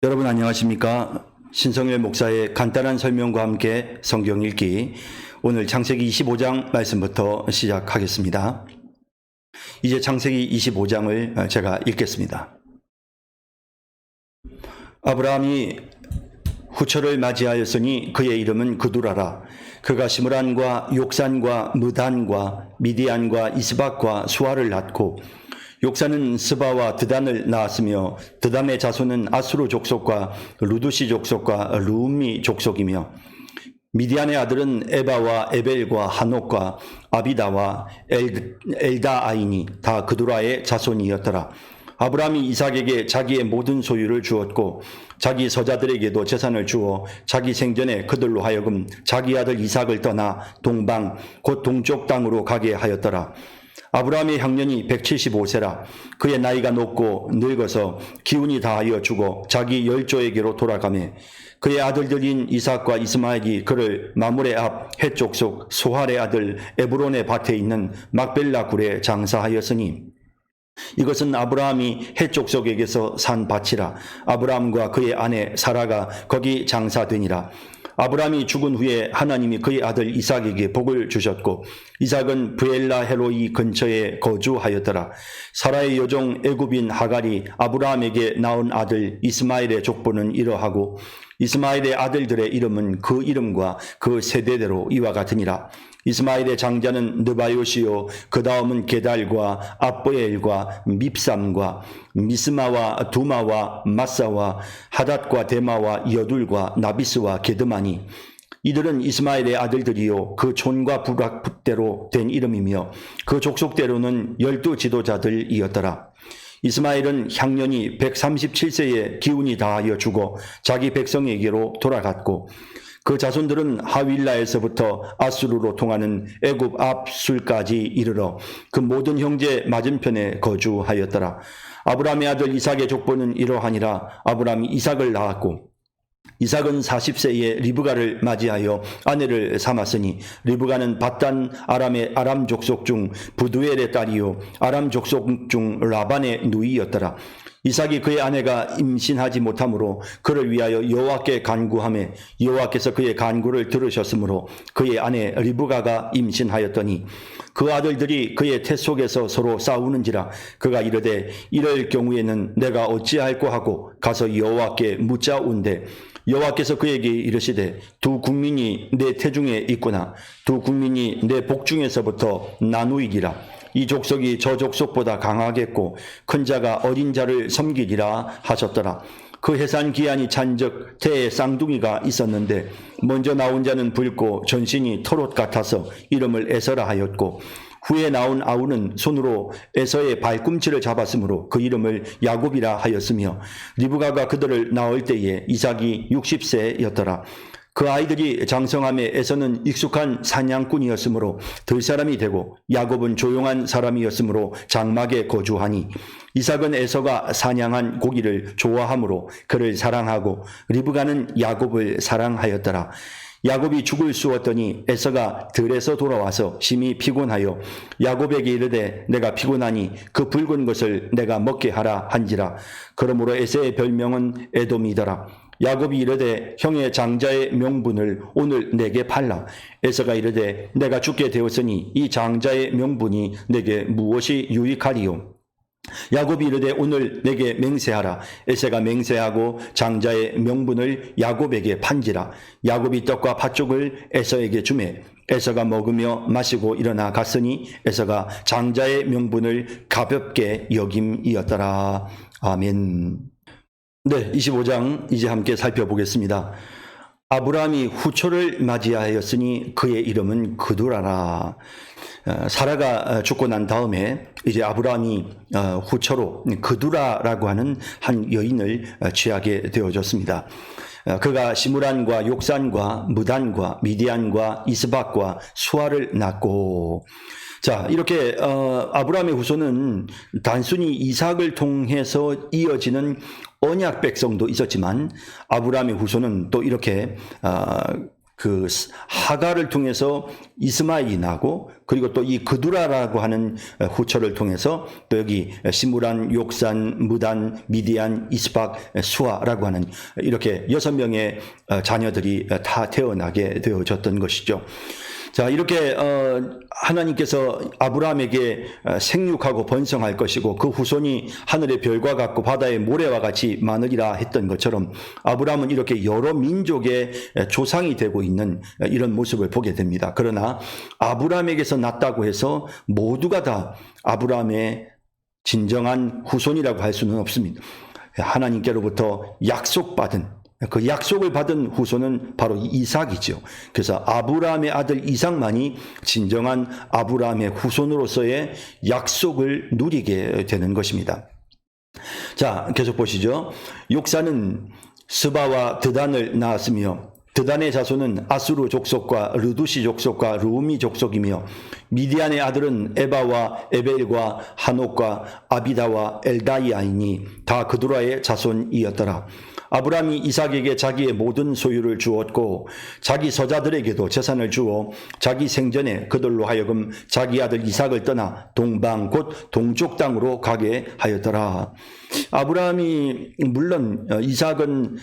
여러분 안녕하십니까? 신성일 목사의 간단한 설명과 함께 성경 읽기, 오늘 창세기 25장 말씀부터 시작하겠습니다. 이제 창세기 25장을 제가 읽겠습니다. 아브라함이 후처를 맞이하였으니 그의 이름은 그두라라. 그가 시므란과 욕산과 무단과 미디안과 이스박과 수아를 낳고, 욕산은 스바와 드단을 낳았으며 드단의 자손은 아수르 족속과 루두시 족속과 루미 족속이며, 미디안의 아들은 에바와 에벨과 하녹과 아비다와 엘다아이니 다 그두라의 자손이었더라. 아브라함이 이삭에게 자기의 모든 소유를 주었고 자기 서자들에게도 재산을 주어 자기 생전에 그들로 하여금 자기 아들 이삭을 떠나 동방 곧 동쪽 땅으로 가게 하였더라. 아브라함의 향년이 175세라. 그의 나이가 높고 늙어서 기운이 다하여 죽어 자기 열조에게로 돌아가매, 그의 아들들인 이삭과 이스마엘이 그를 마므레 앞 헷족속 소할의 아들 에브론의 밭에 있는 막벨라 굴에 장사하였으니, 이것은 아브라함이 헷족속에게서 산 밭이라. 아브라함과 그의 아내 사라가 거기 장사되니라. 아브라함이 죽은 후에 하나님이 그의 아들 이삭에게 복을 주셨고, 이삭은 브엘라 헤로이 근처에 거주하였더라. 사라의 여종 애굽인 하갈이 아브라함에게 낳은 아들 이스마엘의 족보는 이러하고, 이스마엘의 아들들의 이름은 그 이름과 그 세대대로 이와 같으니라. 이스마엘의 장자는 느바요시요, 그 다음은 게달과 압보엘과 밉삼과 미스마와 두마와 마사와 하닷과 데마와 여둘과 나비스와 게드마니, 이들은 이스마엘의 아들들이요 그 촌과 부락대로 된 이름이며 그 족속대로는 12 지도자들이었더라. 이스마엘은 향년이 137세에 기운이 다하여 죽어 자기 백성에게로 돌아갔고, 그 자손들은 하윌라에서부터 아수르로 통하는 애굽 앞술까지 이르러 그 모든 형제 맞은편에 거주하였더라. 아브라함의 아들 이삭의 족보는 이러하니라. 아브라함이 이삭을 낳았고, 이삭은 40세에 리브가를 맞이하여 아내를 삼았으니, 리브가는 밧단 아람의 아람 족속 중 부두엘의 딸이요 아람 족속 중 라반의 누이였더라. 이삭이 그의 아내가 임신하지 못하므로 그를 위하여 여호와께 간구하매, 여호와께서 그의 간구를 들으셨으므로 그의 아내 리브가가 임신하였더니, 그 아들들이 그의 태 속에서 서로 싸우는지라. 그가 이르되 이럴 경우에는 내가 어찌할꼬 하고 가서 여호와께 묻자온대, 여호와께서 그에게 이르시되 두 국민이 내 태중에 있구나. 두 국민이 내 복중에서부터 나누이리라. 이 족속이 저 족속보다 강하겠고 큰 자가 어린 자를 섬기리라 하셨더라. 그 해산 기한이 찬즉 태에 쌍둥이가 있었는데, 먼저 나온 자는 붉고 전신이 털옷 같아서 이름을 에서라 하였고, 후에 나온 아우는 손으로 에서의 발꿈치를 잡았으므로 그 이름을 야곱이라 하였으며, 리브가가 그들을 낳을 때에 이삭이 60세였더라. 그 아이들이 장성함에 에서는 익숙한 사냥꾼이었으므로 들사람이 되고, 야곱은 조용한 사람이었으므로 장막에 거주하니, 이삭은 에서가 사냥한 고기를 좋아하므로 그를 사랑하고, 리브가는 야곱을 사랑하였더라. 야곱이 죽을 쑤었더니 에서가 들에서 돌아와서 심히 피곤하여 야곱에게 이르되 내가 피곤하니 그 붉은 것을 내가 먹게 하라 한지라. 그러므로 에서의 별명은 에돔이더라. 야곱이 이르되 형의 장자의 명분을 오늘 내게 팔라. 에서가 이르되 내가 죽게 되었으니 이 장자의 명분이 내게 무엇이 유익하리요. 야곱이 이르되 오늘 내게 맹세하라. 에서가 맹세하고 장자의 명분을 야곱에게 판지라. 야곱이 떡과 팥죽을 에서에게 주매, 에서가 먹으며 마시고 일어나 갔으니 에서가 장자의 명분을 가볍게 여김이었더라. 아멘. 네, 25장 이제 함께 살펴보겠습니다. 아브라함이 후초를 맞이하였으니 그의 이름은 그두라라. 사라가 죽고 난 다음에 이제 아브라함이 후처로 그두라라고 하는 한 여인을 취하게 되어졌습니다. 그가 시므란과 욕산과 무단과 미디안과 이스박과 수아를 낳고, 자, 이렇게 아브라함의 후손은 단순히 이삭을 통해서 이어지는 언약 백성도 있었지만, 아브라함의 후손은 또 이렇게 그 하가를 통해서 이스마엘이 나고, 그리고 또 이 그두라라고 하는 후처를 통해서 또 여기 시므란, 욕산, 무단, 미디안, 이스박, 수아라고 하는 이렇게 6명의 자녀들이 다 태어나게 되어졌던 것이죠. 자, 이렇게 하나님께서 아브라함에게 생육하고 번성할 것이고 그 후손이 하늘의 별과 같고 바다의 모래와 같이 많으리라 했던 것처럼 아브라함은 이렇게 여러 민족의 조상이 되고 있는 이런 모습을 보게 됩니다. 그러나 아브라함에게서 났다고 해서 모두가 다 아브라함의 진정한 후손이라고 할 수는 없습니다. 하나님께로부터 약속받은, 그 약속을 받은 후손은 바로 이삭이죠. 그래서 아브라함의 아들 이삭만이 진정한 아브라함의 후손으로서의 약속을 누리게 되는 것입니다. 자, 계속 보시죠. 욕사는 스바와 드단을 낳았으며 드단의 자손은 아수르 족속과 르두시 족속과 르우미 족속이며 미디안의 아들은 에바와 에벨과 한옥과 아비다와 엘다이아이니 다 그두라의 자손이었더라. 아브라함이 이삭에게 자기의 모든 소유를 주었고 자기 서자들에게도 재산을 주어 자기 생전에 그들로 하여금 자기 아들 이삭을 떠나 동방 곧 동쪽 땅으로 가게 하였더라. 아브라함이 물론 이삭은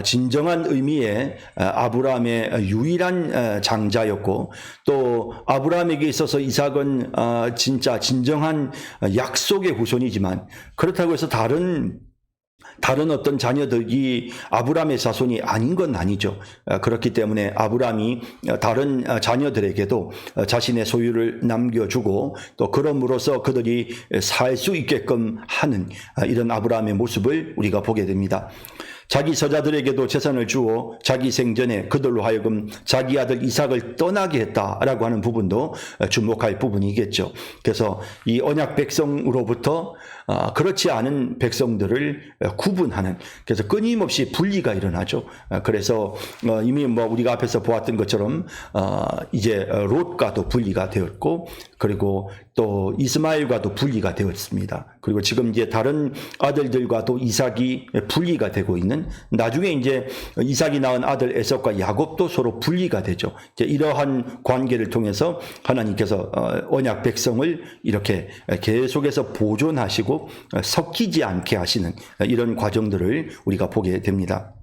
진정한 의미의 아브라함의 유일한 장자였고 또 아브라함에게 있어서 이삭은 진짜 진정한 약속의 후손이지만 그렇다고 해서 다른 어떤 자녀들이 아브라함의 자손이 아닌 건 아니죠. 그렇기 때문에 아브라함이 다른 자녀들에게도 자신의 소유를 남겨주고 또 그럼으로써 그들이 살 수 있게끔 하는 이런 아브라함의 모습을 우리가 보게 됩니다. 자기 서자들에게도 재산을 주어 자기 생전에 그들로 하여금 자기 아들 이삭을 떠나게 했다라고 하는 부분도 주목할 부분이겠죠. 그래서 이 언약 백성으로부터 그렇지 않은 백성들을 구분하는, 그래서 끊임없이 분리가 일어나죠. 그래서 이미 우리가 앞에서 보았던 것처럼 이제 롯과도 분리가 되었고 그리고 또 이스마엘과도 분리가 되었습니다. 그리고 지금 이제 다른 아들들과도 이삭이 분리가 되고 있는, 나중에 이제 이삭이 낳은 아들 에서과 야곱도 서로 분리가 되죠. 이제 이러한 관계를 통해서 하나님께서 언약 백성을 이렇게 계속해서 보존하시고 섞이지 않게 하시는 이런 과정들을 우리가 보게 됩니다.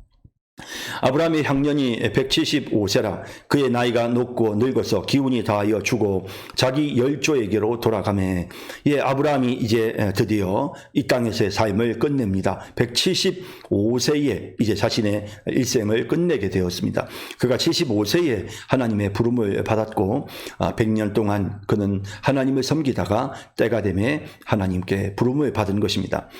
아브라함의 향년이 175세라 그의 나이가 높고 늙어서 기운이 다하여 죽어 자기 열조에게로 돌아가매, 예, 아브라함이 이제 드디어 이 땅에서의 삶을 끝냅니다. 175세에 이제 자신의 일생을 끝내게 되었습니다. 그가 75세에 하나님의 부름을 받았고 100년 동안 그는 하나님을 섬기다가 때가 되매 하나님께 부름을 받은 것입니다.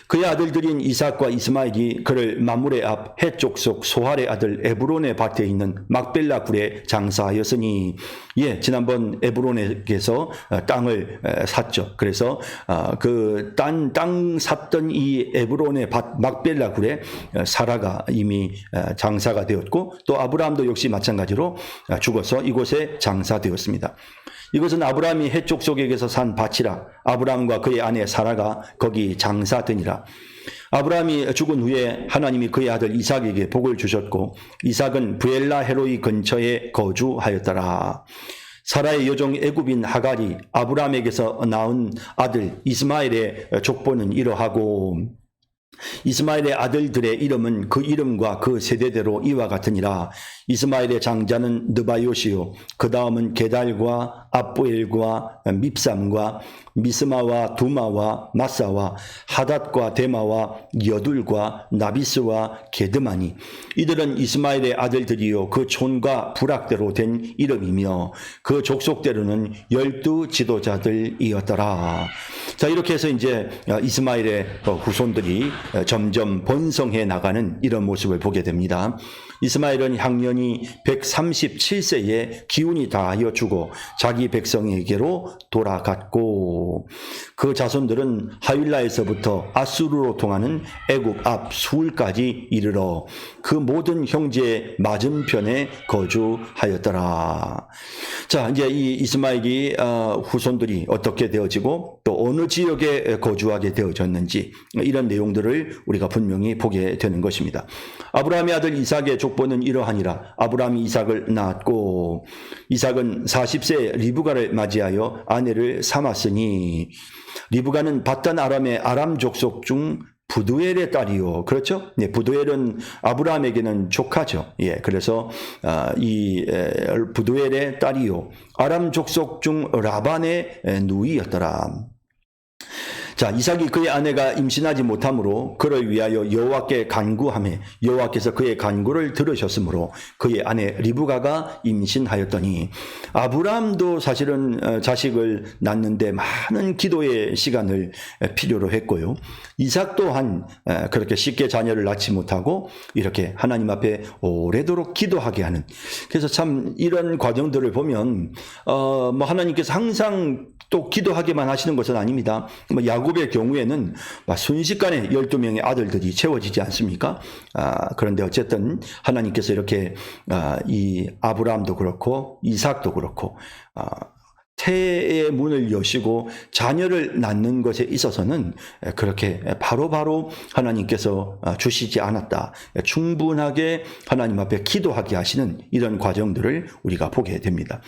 그의 아들들인 이삭과 이스마엘이 그를 마므레 앞 해족속 소할의 아들 에브론의 밭에 있는 막벨라 굴에 장사하였으니, 예, 지난번 에브론에게서 땅을 샀죠. 그래서 그 땅 샀던 이 에브론의 밭 막벨라 굴에 사라가 이미 장사가 되었고 또 아브라함도 역시 마찬가지로 죽어서 이곳에 장사되었습니다. 이것은 아브라함이 해족속에게서 산 밭이라 아브라함과 그의 아내 사라가 거기 장사되니라. 아브라함이 죽은 후에 하나님이 그의 아들 이삭에게 복을 주셨고 이삭은 브엘라 헤로이 근처에 거주하였더라. 사라의 여종 애굽인 하갈이 아브라함에게서 낳은 아들 이스마엘의 족보는 이러하고 이스마엘의 아들들의 이름은 그 이름과 그 세대대로 이와 같으니라. 이스마엘의 장자는 느바요시요 그 다음은 게달과 압부엘과 밉삼과 미스마와 두마와 마사와 하닷과 데마와 여둘과 나비스와 게드마니, 이들은 이스마엘의 아들들이요 그 촌과 부락대로 된 이름이며 그 족속대로는 12 지도자들이었더라. 자, 이렇게 해서 이제 이스마엘의 후손들이 점점 번성해 나가는 이런 모습을 보게 됩니다. 이스마엘은 향년이 137세에 기운이 다하여 죽어 자기 백성에게로 돌아갔고 그 자손들은 하윌라에서부터 아수르로 통하는 애굽 앞 수울까지 이르러 그 모든 형제의 맞은편에 거주하였더라. 자, 이제 이 이스마엘이 후손들이 어떻게 되어지고 또 어느 지역에 거주하게 되어졌는지 이런 내용들을 과정들을 우리가 분명히 보게 되는 것입니다. 아브라함의 아들 이삭의 족보는 이러하니라. 아브라함이 이삭을 낳았고 이삭은 40세 리브가를 맞이하여 아내를 삼았으니 리브가는 밧단 아람의 아람 족속 중 부두엘의 딸이요. 그렇죠? 네, 부두엘은 아브라함에게는 조카죠. 예, 그래서 이 부두엘의 딸이요. 아람 족속 중 라반의 누이였더라. 자, 이삭이 그의 아내가 임신하지 못하므로 그를 위하여 여호와께 간구하매 여호와께서 그의 간구를 들으셨으므로 그의 아내 리브가가 임신하였더니 아브라함도 사실은 자식을 낳는데 많은 기도의 시간을 필요로 했고요. 이삭 또한 그렇게 쉽게 자녀를 낳지 못하고 이렇게 하나님 앞에 오래도록 기도하게 하는, 그래서 참 이런 과정들을 보면 뭐 하나님께서 항상 또 기도하게만 하시는 것은 아닙니다. 뭐 야곱의 경우에는 순식간에 12명의 아들들이 채워지지 않습니까? 그런데 어쨌든 하나님께서 이렇게 이 아브라함도 그렇고 이삭도 그렇고 태의 문을 여시고 자녀를 낳는 것에 있어서는 그렇게 바로바로 하나님께서 주시지 않았다. 충분하게 하나님 앞에 기도하게 하시는 이런 과정들을 우리가 보게 됩니다.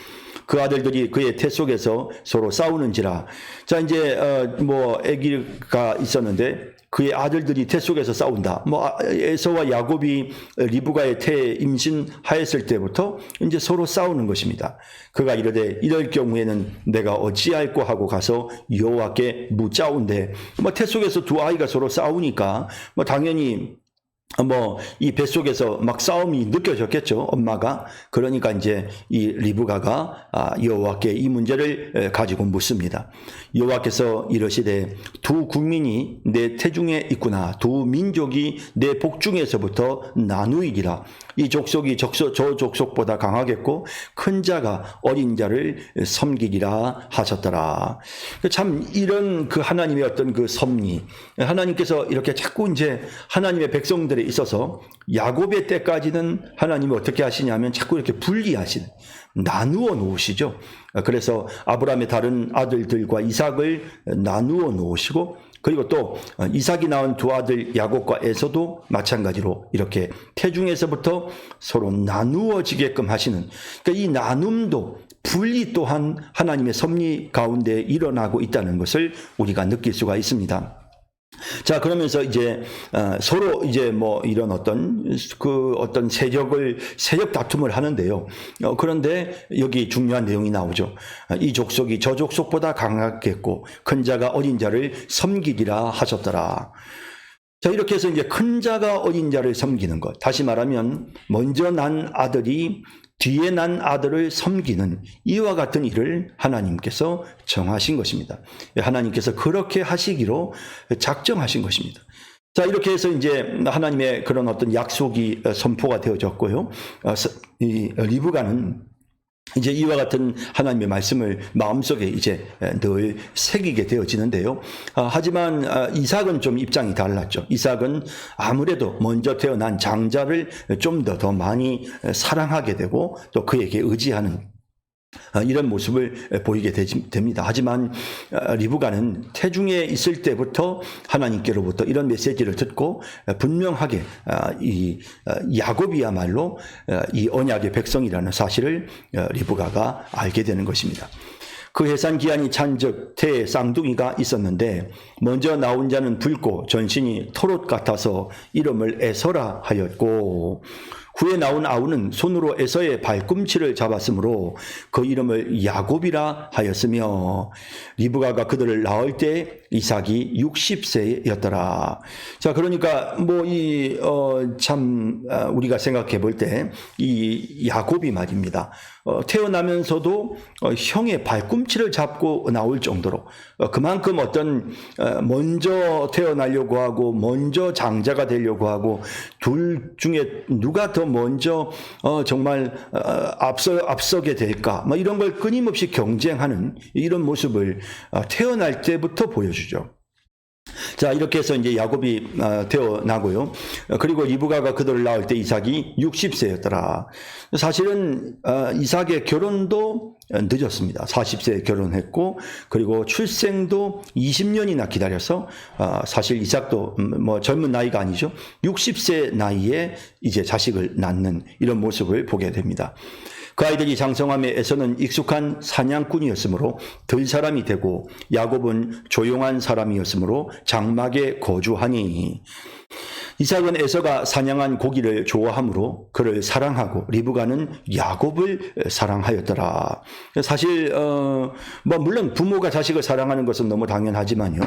그 아들들이 그의 태 속에서 서로 싸우는지라. 자, 이제 뭐 아기가 있었는데 그의 아들들이 태 속에서 싸운다. 뭐 에서와 야곱이 리브가의 태에 임신하였을 때부터 이제 서로 싸우는 것입니다. 그가 이르되 이럴 경우에는 내가 어찌할꼬 하고 가서 여호와께 묻자온대. 뭐 태 속에서 두 아이가 서로 싸우니까 뭐 당연히 뭐 이 뱃속에서 막 싸움이 느껴졌겠죠, 엄마가. 그러니까 이제 이 리브가가 여호와께 이 문제를 가지고 묻습니다. 여호와께서 이르시되 두 국민이 내 태중에 있구나. 두 민족이 내 복중에서부터 나누이리라. 이 족속이 저 족속보다 강하겠고 큰 자가 어린 자를 섬기리라 하셨더라. 참 이런 그 하나님의 어떤 그 섭리, 하나님께서 이렇게 자꾸 이제 하나님의 백성들에 있어서 야곱의 때까지는 하나님이 어떻게 하시냐면 자꾸 이렇게 분리하시는, 나누어 놓으시죠. 그래서 아브라함의 다른 아들들과 이삭을 나누어 놓으시고, 그리고 또 이삭이 낳은 두 아들 야곱과 에서도 마찬가지로 이렇게 태중에서부터 서로 나누어지게끔 하시는, 그러니까 이 나눔도 분리 또한 하나님의 섭리 가운데 일어나고 있다는 것을 우리가 느낄 수가 있습니다. 자, 그러면서 이제 서로 이제 뭐 이런 어떤 세력 다툼을 하는데요. 그런데 여기 중요한 내용이 나오죠. 이 족속이 저 족속보다 강하겠고 큰 자가 어린 자를 섬기리라 하셨더라. 자, 이렇게 해서 이제 큰 자가 어린 자를 섬기는 것. 다시 말하면 먼저 난 아들이 뒤에 난 아들을 섬기는 이와 같은 일을 하나님께서 정하신 것입니다. 하나님께서 그렇게 하시기로 작정하신 것입니다. 자, 이렇게 해서 이제 하나님의 그런 어떤 약속이 선포가 되어졌고요. 이 리브가는 이제 이와 같은 하나님의 말씀을 마음속에 이제 늘 새기게 되어지는데요. 하지만 이삭은 좀 입장이 달랐죠. 이삭은 아무래도 먼저 태어난 장자를 좀 더 많이 사랑하게 되고 또 그에게 의지하는 이런 모습을 보이게 됩니다. 하지만 리브가는 태중에 있을 때부터 하나님께로부터 이런 메시지를 듣고 분명하게 이 야곱이야말로 이 언약의 백성이라는 사실을 리브가가 알게 되는 것입니다. 그 해산 기한이 찬즉 태에 쌍둥이가 있었는데 먼저 나온 자는 붉고 전신이 토롯 같아서 이름을 에서라 하였고, 후에 나온 아우는 손으로 에서의 발꿈치를 잡았으므로 그 이름을 야곱이라 하였으며, 리브가가 그들을 낳을 때 이삭이 60세였더라. 자, 그러니까 뭐 참 우리가 생각해 볼 때 이 야곱이 말입니다. 태어나면서도 형의 발꿈치를 잡고 나올 정도로 그만큼 어떤 먼저 태어나려고 하고 먼저 장자가 되려고 하고 둘 중에 누가 더 먼저 정말 앞서게 될까, 뭐 이런 걸 끊임없이 경쟁하는 이런 모습을 태어날 때부터 보여주죠. 자, 이렇게 해서 이제 야곱이 태어나고요. 그리고 리브가가 그들을 낳을 때 이삭이 60세였더라. 사실은 이삭의 결혼도 늦었습니다. 40세에 결혼했고, 그리고 출생도 20년이나 기다려서 사실 이삭도 뭐 젊은 나이가 아니죠. 60세 나이에 이제 자식을 낳는 이런 모습을 보게 됩니다. 그 아이들이 장성함에 에서는 익숙한 사냥꾼이었으므로 들 사람이 되고, 야곱은 조용한 사람이었으므로 장막에 거주하니, 이삭은 에서가 사냥한 고기를 좋아하므로 그를 사랑하고 리브가는 야곱을 사랑하였더라. 사실 뭐 물론 부모가 자식을 사랑하는 것은 너무 당연하지만요.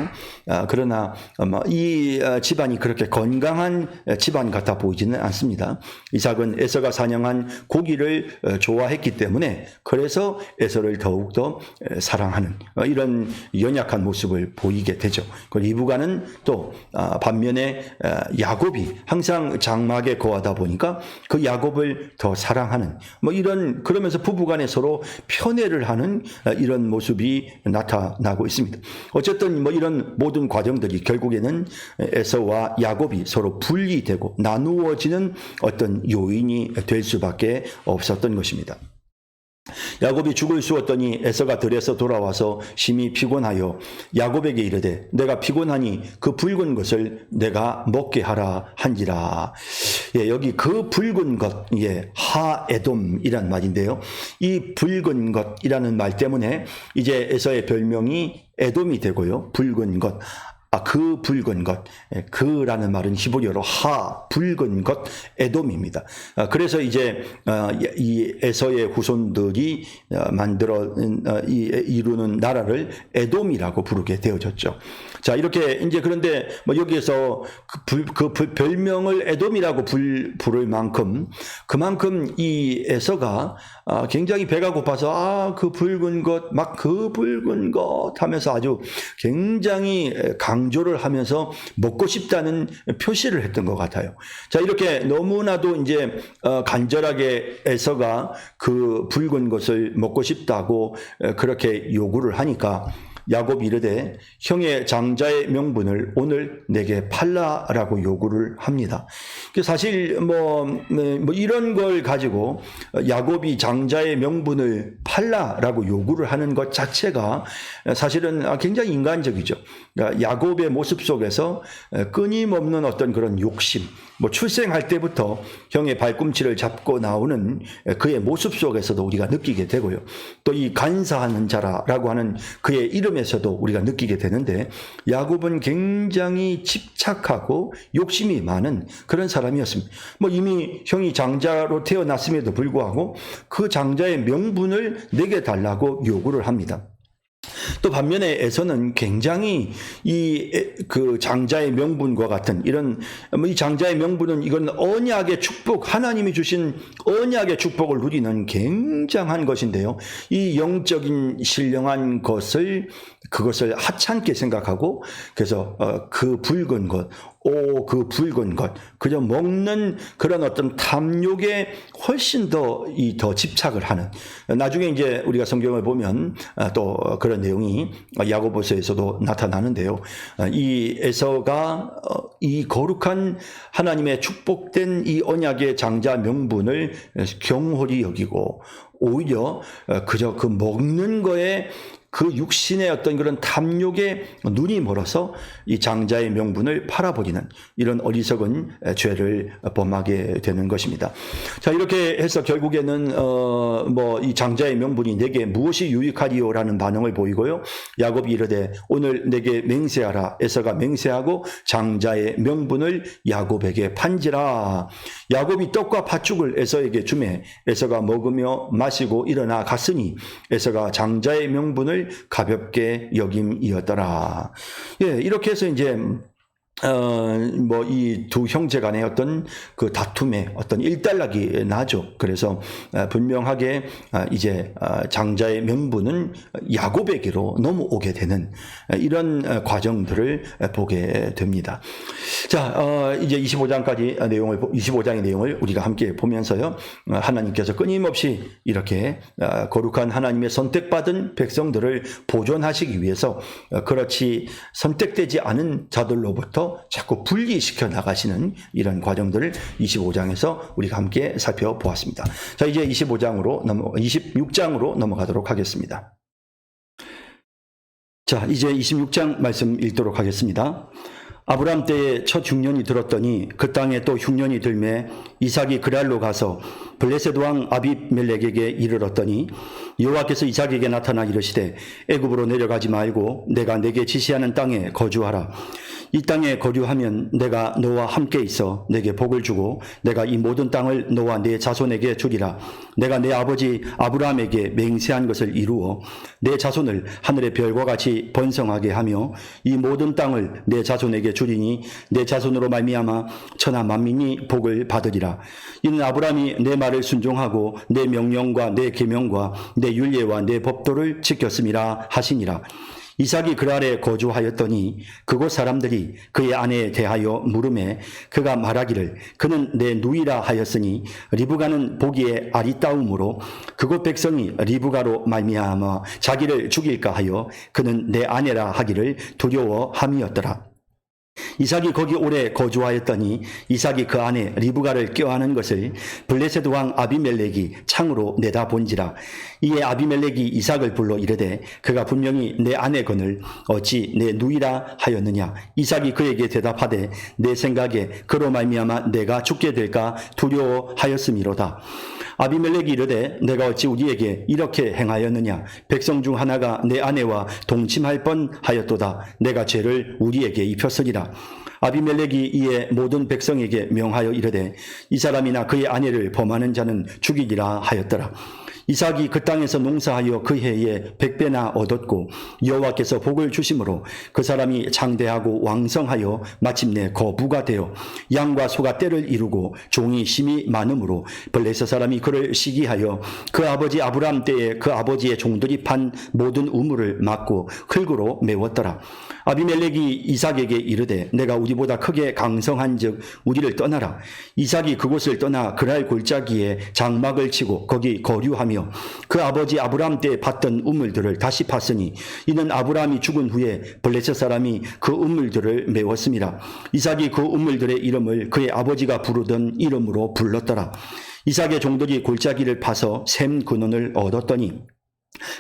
그러나 이 집안이 그렇게 건강한 집안 같아 보이지는 않습니다. 이삭은 에서가 사냥한 고기를 좋아했기 때문에 그래서 에서를 더욱더 사랑하는 이런 연약한 모습을 보이게 되죠. 리브가는 또 반면에 야곱이 항상 장막에 거하다 보니까 그 야곱을 더 사랑하는 그러면서 부부간에 서로 편애를 하는 이런 모습이 나타나고 있습니다. 어쨌든 이런 모든 과정들이 결국에는 에서와 야곱이 서로 분리되고 나누어지는 어떤 요인이 될 수밖에 없었던 것입니다. 야곱이 죽을 쑤었더니 에서가 들에서 돌아와서 심히 피곤하여 야곱에게 이르되 내가 피곤하니 그 붉은 것을 내가 먹게 하라 한지라. 여기 그 붉은 것, 하에돔이란 말인데요. 이 붉은 것이라는 말 때문에 이제 에서의 별명이 에돔이 되고요. 붉은 것. 그 붉은 것, 그라는 말은 히브리어로 붉은 것, 에돔입니다. 그래서 이제 이 에서의 후손들이 이루는 나라를 에돔이라고 부르게 되어졌죠. 자, 이렇게 이제 그런데 여기에서 그 별명을 에돔이라고 부를 만큼 그만큼 이 에서가 굉장히 배가 고파서 그 붉은 것, 그 붉은 것 하면서 아주 굉장히 강조를 하면서 먹고 싶다는 표시를 했던 것 같아요. 자, 이렇게 너무나도 이제 간절하게 에서가 그 붉은 것을 먹고 싶다고 그렇게 요구를 하니까 야곱이 이르되 형의 장자의 명분을 오늘 내게 팔라라고 요구를 합니다. 사실 이런 걸 가지고 야곱이 장자의 명분을 팔라라고 요구를 하는 것 자체가 사실은 굉장히 인간적이죠. 야곱의 모습 속에서 끊임없는 어떤 그런 욕심, 출생할 때부터 형의 발꿈치를 잡고 나오는 그의 모습 속에서도 우리가 느끼게 되고요. 또 이 간사하는 자라라고 하는 그의 이름에서도 우리가 느끼게 되는데 야곱은 굉장히 집착하고 욕심이 많은 그런 사람이었습니다. 이미 형이 장자로 태어났음에도 불구하고 그 장자의 명분을 내게 달라고 요구를 합니다. 또 반면에 에서는 굉장히 그 장자의 명분과 같은 이런 이 장자의 명분은 이건 언약의 축복, 하나님이 주신 언약의 축복을 누리는 굉장한 것인데요. 이 영적인 신령한 그것을 하찮게 생각하고 그래서 그 붉은 것, 그 붉은 것, 그저 먹는 그런 어떤 탐욕에 훨씬 더 집착을 하는. 나중에 이제 우리가 성경을 보면 또 그런 내용이 야고보서에서도 나타나는데요. 이 에서가 이 거룩한 하나님의 축복된 이 언약의 장자 명분을 경홀히 여기고 오히려 그저 그 먹는 거에 그 육신의 어떤 그런 탐욕에 눈이 멀어서 이 장자의 명분을 팔아버리는 이런 어리석은 죄를 범하게 되는 것입니다. 자, 이렇게 해서 결국에는 이 장자의 명분이 내게 무엇이 유익하리요라는 반응을 보이고요. 야곱이 이르되 오늘 내게 맹세하라. 에서가 맹세하고 장자의 명분을 야곱에게 판지라. 야곱이 떡과 팥죽을 에서에게 주매 에서가 먹으며 마시고 일어나 갔으니 에서가 장자의 명분을 가볍게 여김이었더라. 이렇게 해서 이제 이 두 형제 간의 어떤 그 다툼에 어떤 일단락이 나죠. 그래서 분명하게 이제 장자의 명분은 야곱에게로 넘어오게 되는 이런 과정들을 보게 됩니다. 자, 이제 25장의 내용을 우리가 함께 보면서요. 하나님께서 끊임없이 이렇게 거룩한 하나님의 선택받은 백성들을 보존하시기 위해서 그렇지 선택되지 않은 자들로부터 자꾸 분리시켜 나가시는 이런 과정들을 25장에서 우리가 함께 살펴보았습니다. 자, 이제 26장으로 넘어가도록 하겠습니다. 자, 이제 26장 말씀 읽도록 하겠습니다. 아브람 때에 첫 흉년이 들었더니 그 땅에 또 흉년이 들매 이삭이 그랄로 가서 블레셋 왕 아비멜렉에게 이르렀더니 여호와께서 이삭에게 나타나 이르시되 애굽으로 내려가지 말고 내가 내게 지시하는 땅에 거주하라. 이 땅에 거주하면 내가 너와 함께 있어 내게 복을 주고 내가 이 모든 땅을 너와 내 자손에게 주리라. 내가 내 아버지 아브라함에게 맹세한 것을 이루어 내 자손을 하늘의 별과 같이 번성하게 하며 이 모든 땅을 내 자손에게 주리니 내 자손으로 말미암아 천하 만민이 복을 받으리라. 이는 아브라함이 내 말을 순종하고 내 명령과 내 계명과 내 율례와 내 법도를 지켰음이라 하시니라. 이삭이 그랄에 거주하였더니 그곳 사람들이 그의 아내에 대하여 물음에 그가 말하기를 그는 내 누이라 하였으니 리브가는 보기에 아리따움으로 그곳 백성이 리브가로 말미암아 자기를 죽일까 하여 그는 내 아내라 하기를 두려워함이었더라. 이삭이 거기 오래 거주하였더니 이삭이 그 아내 리브가를 껴안은 것을 블레셋 왕 아비멜렉이 창으로 내다본지라. 이에 아비멜렉이 이삭을 불러 이르되 그가 분명히 내 아내거늘 어찌 내 누이라 하였느냐. 이삭이 그에게 대답하되 내 생각에 그로 말미암아 내가 죽게 될까 두려워하였음이로다. 아비멜렉이 이르되 내가 어찌 우리에게 이렇게 행하였느냐. 백성 중 하나가 내 아내와 동침할 뻔하였도다. 내가 죄를 우리에게 입혔으리라. 아비멜렉이 이에 모든 백성에게 명하여 이르되 이 사람이나 그의 아내를 범하는 자는 죽이리라 하였더라. 이삭이 그 땅에서 농사하여 그 해에 100배나 얻었고 여호와께서 복을 주심으로 그 사람이 장대하고 왕성하여 마침내 거부가 되어 양과 소가 떼를 이루고 종이 심이 많으므로 블레셋 사람이 그를 시기하여 그 아버지 아브라함 때에 그 아버지의 종들이 판 모든 우물을 막고 흙으로 메웠더라. 아비멜렉이 이삭에게 이르되 내가 우리보다 크게 강성한즉 우리를 떠나라. 이삭이 그곳을 떠나 그랄 골짜기에 장막을 치고 거기 거류하며 그 아버지 아브라함 때 팠던 우물들을 다시 팠으니 이는 아브라함이 죽은 후에 블레셋 사람이 그 우물들을 메웠습니다. 이삭이 그 우물들의 이름을 그의 아버지가 부르던 이름으로 불렀더라. 이삭의 종들이 골짜기를 파서 샘 근원을 얻었더니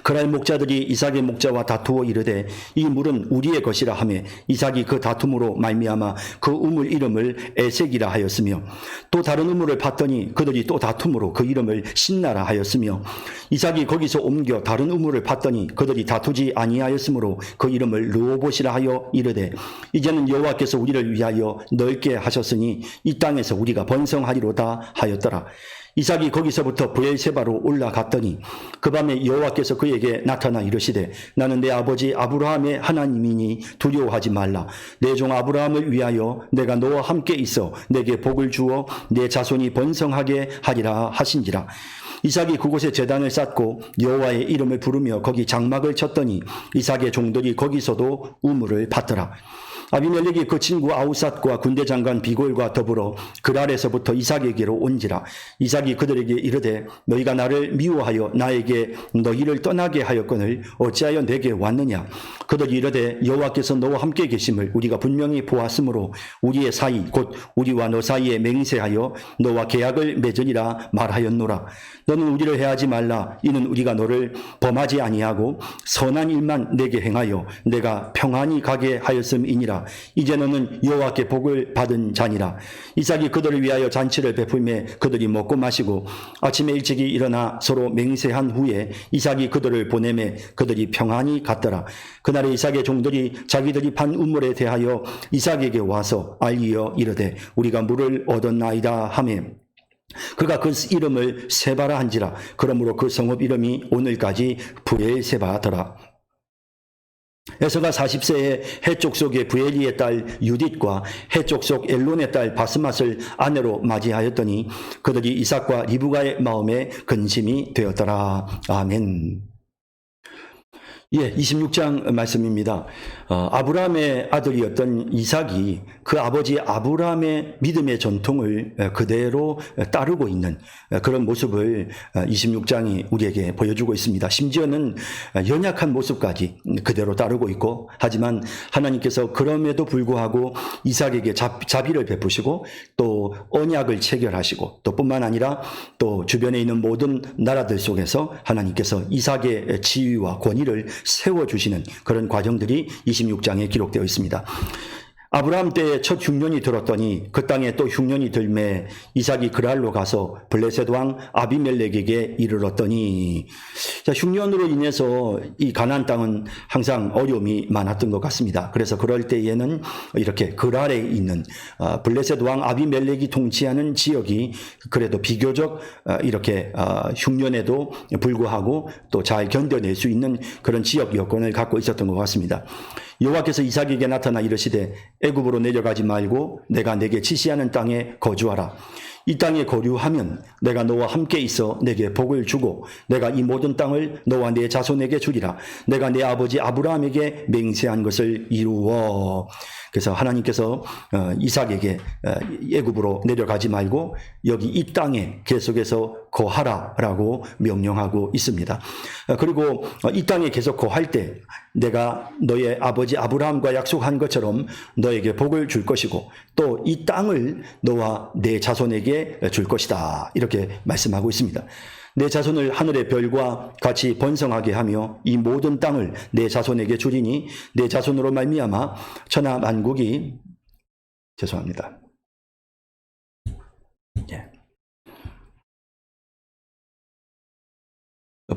그랄 목자들이 이삭의 목자와 다투어 이르되 이 물은 우리의 것이라 하며 이삭이 그 다툼으로 말미암아 그 우물 이름을 에색이라 하였으며 또 다른 우물을 봤더니 그들이 또 다툼으로 그 이름을 신나라 하였으며 이삭이 거기서 옮겨 다른 우물을 봤더니 그들이 다투지 아니하였으므로 그 이름을 르호봇이라 하여 이르되 이제는 여호와께서 우리를 위하여 넓게 하셨으니 이 땅에서 우리가 번성하리로다 하였더라. 이삭이 거기서부터 브엘세바로 올라갔더니 그 밤에 여호와께서 그에게 나타나 이르시되 나는 내 아버지 아브라함의 하나님이니 두려워하지 말라. 내 종 아브라함을 위하여 내가 너와 함께 있어 내게 복을 주어 내 자손이 번성하게 하리라 하신지라. 이삭이 그곳에 제단을 쌓고 여호와의 이름을 부르며 거기 장막을 쳤더니 이삭의 종들이 거기서도 우물을 팠더라. 아비멜렉이 그 친구 아우삿과 군대 장관 비골과 더불어 그랄에서부터 이삭에게로 온지라. 이삭이 그들에게 이르되 너희가 나를 미워하여 나에게 너희를 떠나게 하였거늘 어찌하여 내게 왔느냐. 그들이 이르되 여호와께서 너와 함께 계심을 우리가 분명히 보았으므로 우리의 사이 곧 우리와 너 사이에 맹세하여 너와 계약을 맺으리라 말하였노라. 너는 우리를 해하지 말라. 이는 우리가 너를 범하지 아니하고 선한 일만 내게 행하여 내가 평안히 가게 하였음이니라. 이제 너는 여호와께 복을 받은 자니라. 이삭이 그들을 위하여 잔치를 베풀매 그들이 먹고 마시고 아침에 일찍이 일어나 서로 맹세한 후에 이삭이 그들을 보내매 그들이 평안히 갔더라. 그날에 이삭의 종들이 자기들이 판 우물에 대하여 이삭에게 와서 알리어 이르되 우리가 물을 얻었나이다 하며 그가 그 이름을 세바라 한지라. 그러므로 그 성읍 이름이 오늘까지 브엘세바더라. 에서가 40세에 해쪽 속의 부엘리의 딸 유딧과 해쪽 속 엘론의 딸 바스맛을 아내로 맞이하였더니 그들이 이삭과 리브가의 마음에 근심이 되었더라. 아멘. 예, 26장 말씀입니다. 아브라함의 아들이었던 이삭이 그 아버지 아브라함의 믿음의 전통을 그대로 따르고 있는 그런 모습을 26장이 우리에게 보여주고 있습니다. 심지어는 연약한 모습까지 그대로 따르고 있고, 하지만 하나님께서 그럼에도 불구하고 이삭에게 자비를 베푸시고 또 언약을 체결하시고, 또 뿐만 아니라 또 주변에 있는 모든 나라들 속에서 하나님께서 이삭의 지위와 권위를 세워주시는 그런 과정들이 26장에 기록되어 있습니다. 아브라함 때에 첫 흉년이 들었더니 그 땅에 또 흉년이 들매 이삭이 그랄로 가서 블레셋 왕 아비멜렉에게 이르렀더니, 자, 흉년으로 인해서 이 가나안 땅은 항상 어려움이 많았던 것 같습니다. 그래서 그럴 때에는 이렇게 그랄에 있는 블레셋 왕 아비멜렉이 통치하는 지역이 그래도 비교적 이렇게 흉년에도 불구하고 또 잘 견뎌낼 수 있는 그런 지역 여건을 갖고 있었던 것 같습니다. 여호와께서 이삭에게 나타나 이르시되 애굽으로 내려가지 말고 내가 내게 지시하는 땅에 거주하라. 이 땅에 거류하면 내가 너와 함께 있어 내게 복을 주고 내가 이 모든 땅을 너와 내 자손에게 주리라. 내가 내 아버지 아브라함에게 맹세한 것을 이루어. 그래서 하나님께서 이삭에게 애굽으로 내려가지 말고 여기 이 땅에 계속해서 거하라라고 명령하고 있습니다. 그리고 이 땅에 계속 거할 때 내가 너의 아버지 아브라함과 약속한 것처럼 너에게 복을 줄 것이고 또 이 땅을 너와 내 자손에게 줄 것이다. 이렇게 말씀하고 있습니다. 내 자손을 하늘의 별과 같이 번성하게 하며 이 모든 땅을 내 자손에게 주리니 내 자손으로 말미암아 천하 만국이 죄송합니다. 예.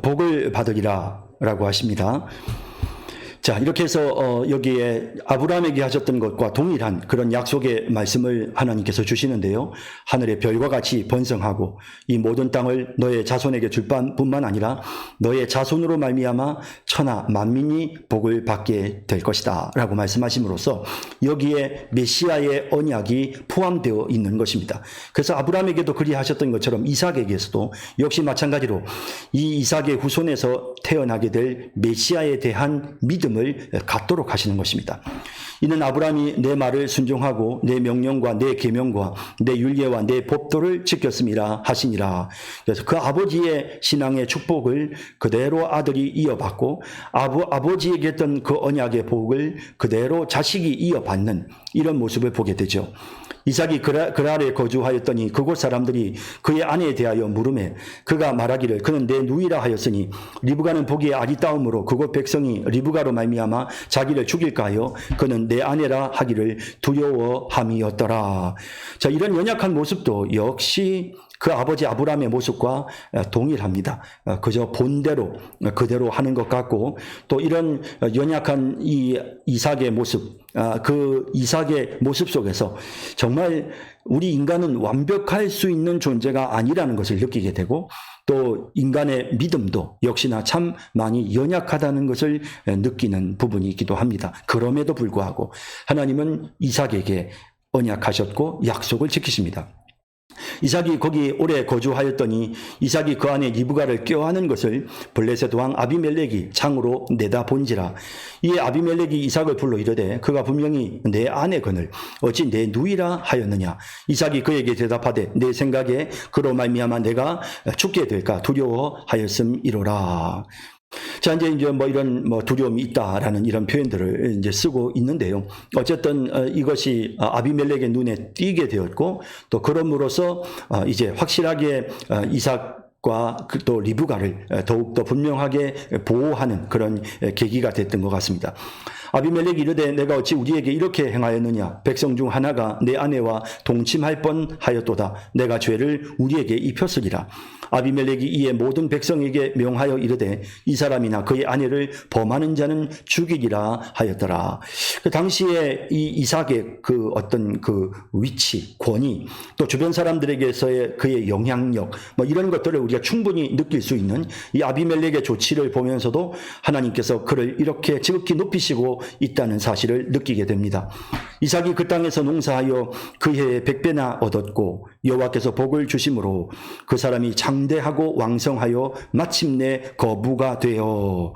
복을 받으리라 라고 하십니다. 자, 이렇게 해서 여기에 아브라함에게 하셨던 것과 동일한 그런 약속의 말씀을 하나님께서 주시는데요. 하늘의 별과 같이 번성하고 이 모든 땅을 너의 자손에게 줄 뿐만 아니라 너의 자손으로 말미암아 천하 만민이 복을 받게 될 것이다 라고 말씀하심으로써 여기에 메시아의 언약이 포함되어 있는 것입니다. 그래서 아브라함에게도 그리하셨던 것처럼 이삭에게서도 역시 마찬가지로 이 이삭의 후손에서 태어나게 될 메시아에 대한 믿음을 갖도록 하시는 것입니다. 이는 아브라함이 내 말을 순종하고 내 명령과 내 계명과 내 율례와 내 법도를 지켰음이라 하시니라. 그래서 그 아버지의 신앙의 축복을 그대로 아들이 이어받고 아버지에게 했던 그 언약의 복을 그대로 자식이 이어받는 이런 모습을 보게 되죠. 이삭이 그랄에 거주하였더니 그곳 사람들이 그의 아내에 대하여 물으매 그가 말하기를 그는 내 누이라 하였으니 리브가는 보기에 아리따움으로 그곳 백성이 리브가로 말미암아 자기를 죽일까 하여 그는 내 아내라 하기를 두려워함이었더라. 자, 이런 연약한 모습도 역시 그 아버지 아브라함의 모습과 동일합니다. 그저 본대로 그대로 하는 것 같고 또 이런 연약한 이 이삭의 모습, 그 이삭의 모습 속에서 정말 우리 인간은 완벽할 수 있는 존재가 아니라는 것을 느끼게 되고 또 인간의 믿음도 역시나 참 많이 연약하다는 것을 느끼는 부분이 있기도 합니다. 그럼에도 불구하고 하나님은 이삭에게 언약하셨고 약속을 지키십니다. 이삭이 거기 오래 거주하였더니 이삭이 그 안에 리브가를 껴안은 것을 블레셋 왕 아비멜렉이 창으로 내다본지라. 이에 아비멜렉이 이삭을 불러 이르되 그가 분명히 내 아내거늘 어찌 내 누이라 하였느냐. 이삭이 그에게 대답하되 내 생각에 그로 말미암아 내가 죽게 될까 두려워하였음이로라. 자, 이제 이런 두려움이 있다라는 이런 표현들을 이제 쓰고 있는데요. 어쨌든 이것이 아비멜렉의 눈에 띄게 되었고 또 그럼으로써 이제 확실하게 이삭과 또 리브가를 더욱더 분명하게 보호하는 그런 계기가 됐던 것 같습니다. 아비멜렉이 이르되 내가 어찌 우리에게 이렇게 행하였느냐. 백성 중 하나가 내 아내와 동침할 뻔하였도다. 내가 죄를 우리에게 입혔으리라. 아비멜렉이 이에 모든 백성에게 명하여 이르되 이 사람이나 그의 아내를 범하는 자는 죽이리라 하였더라. 그 당시에 이 이삭의 그 어떤 그 위치, 권위, 또 주변 사람들에게서의 그의 영향력, 뭐 이런 것들을 우리가 충분히 느낄 수 있는 이 아비멜렉의 조치를 보면서도 하나님께서 그를 이렇게 지극히 높이시고 있다는 사실을 느끼게 됩니다. 이삭이 그 땅에서 농사하여 그 해에 100배나 얻었고 여호와께서 복을 주심으로 그 사람이 장대하고 왕성하여 마침내 거부가 되어,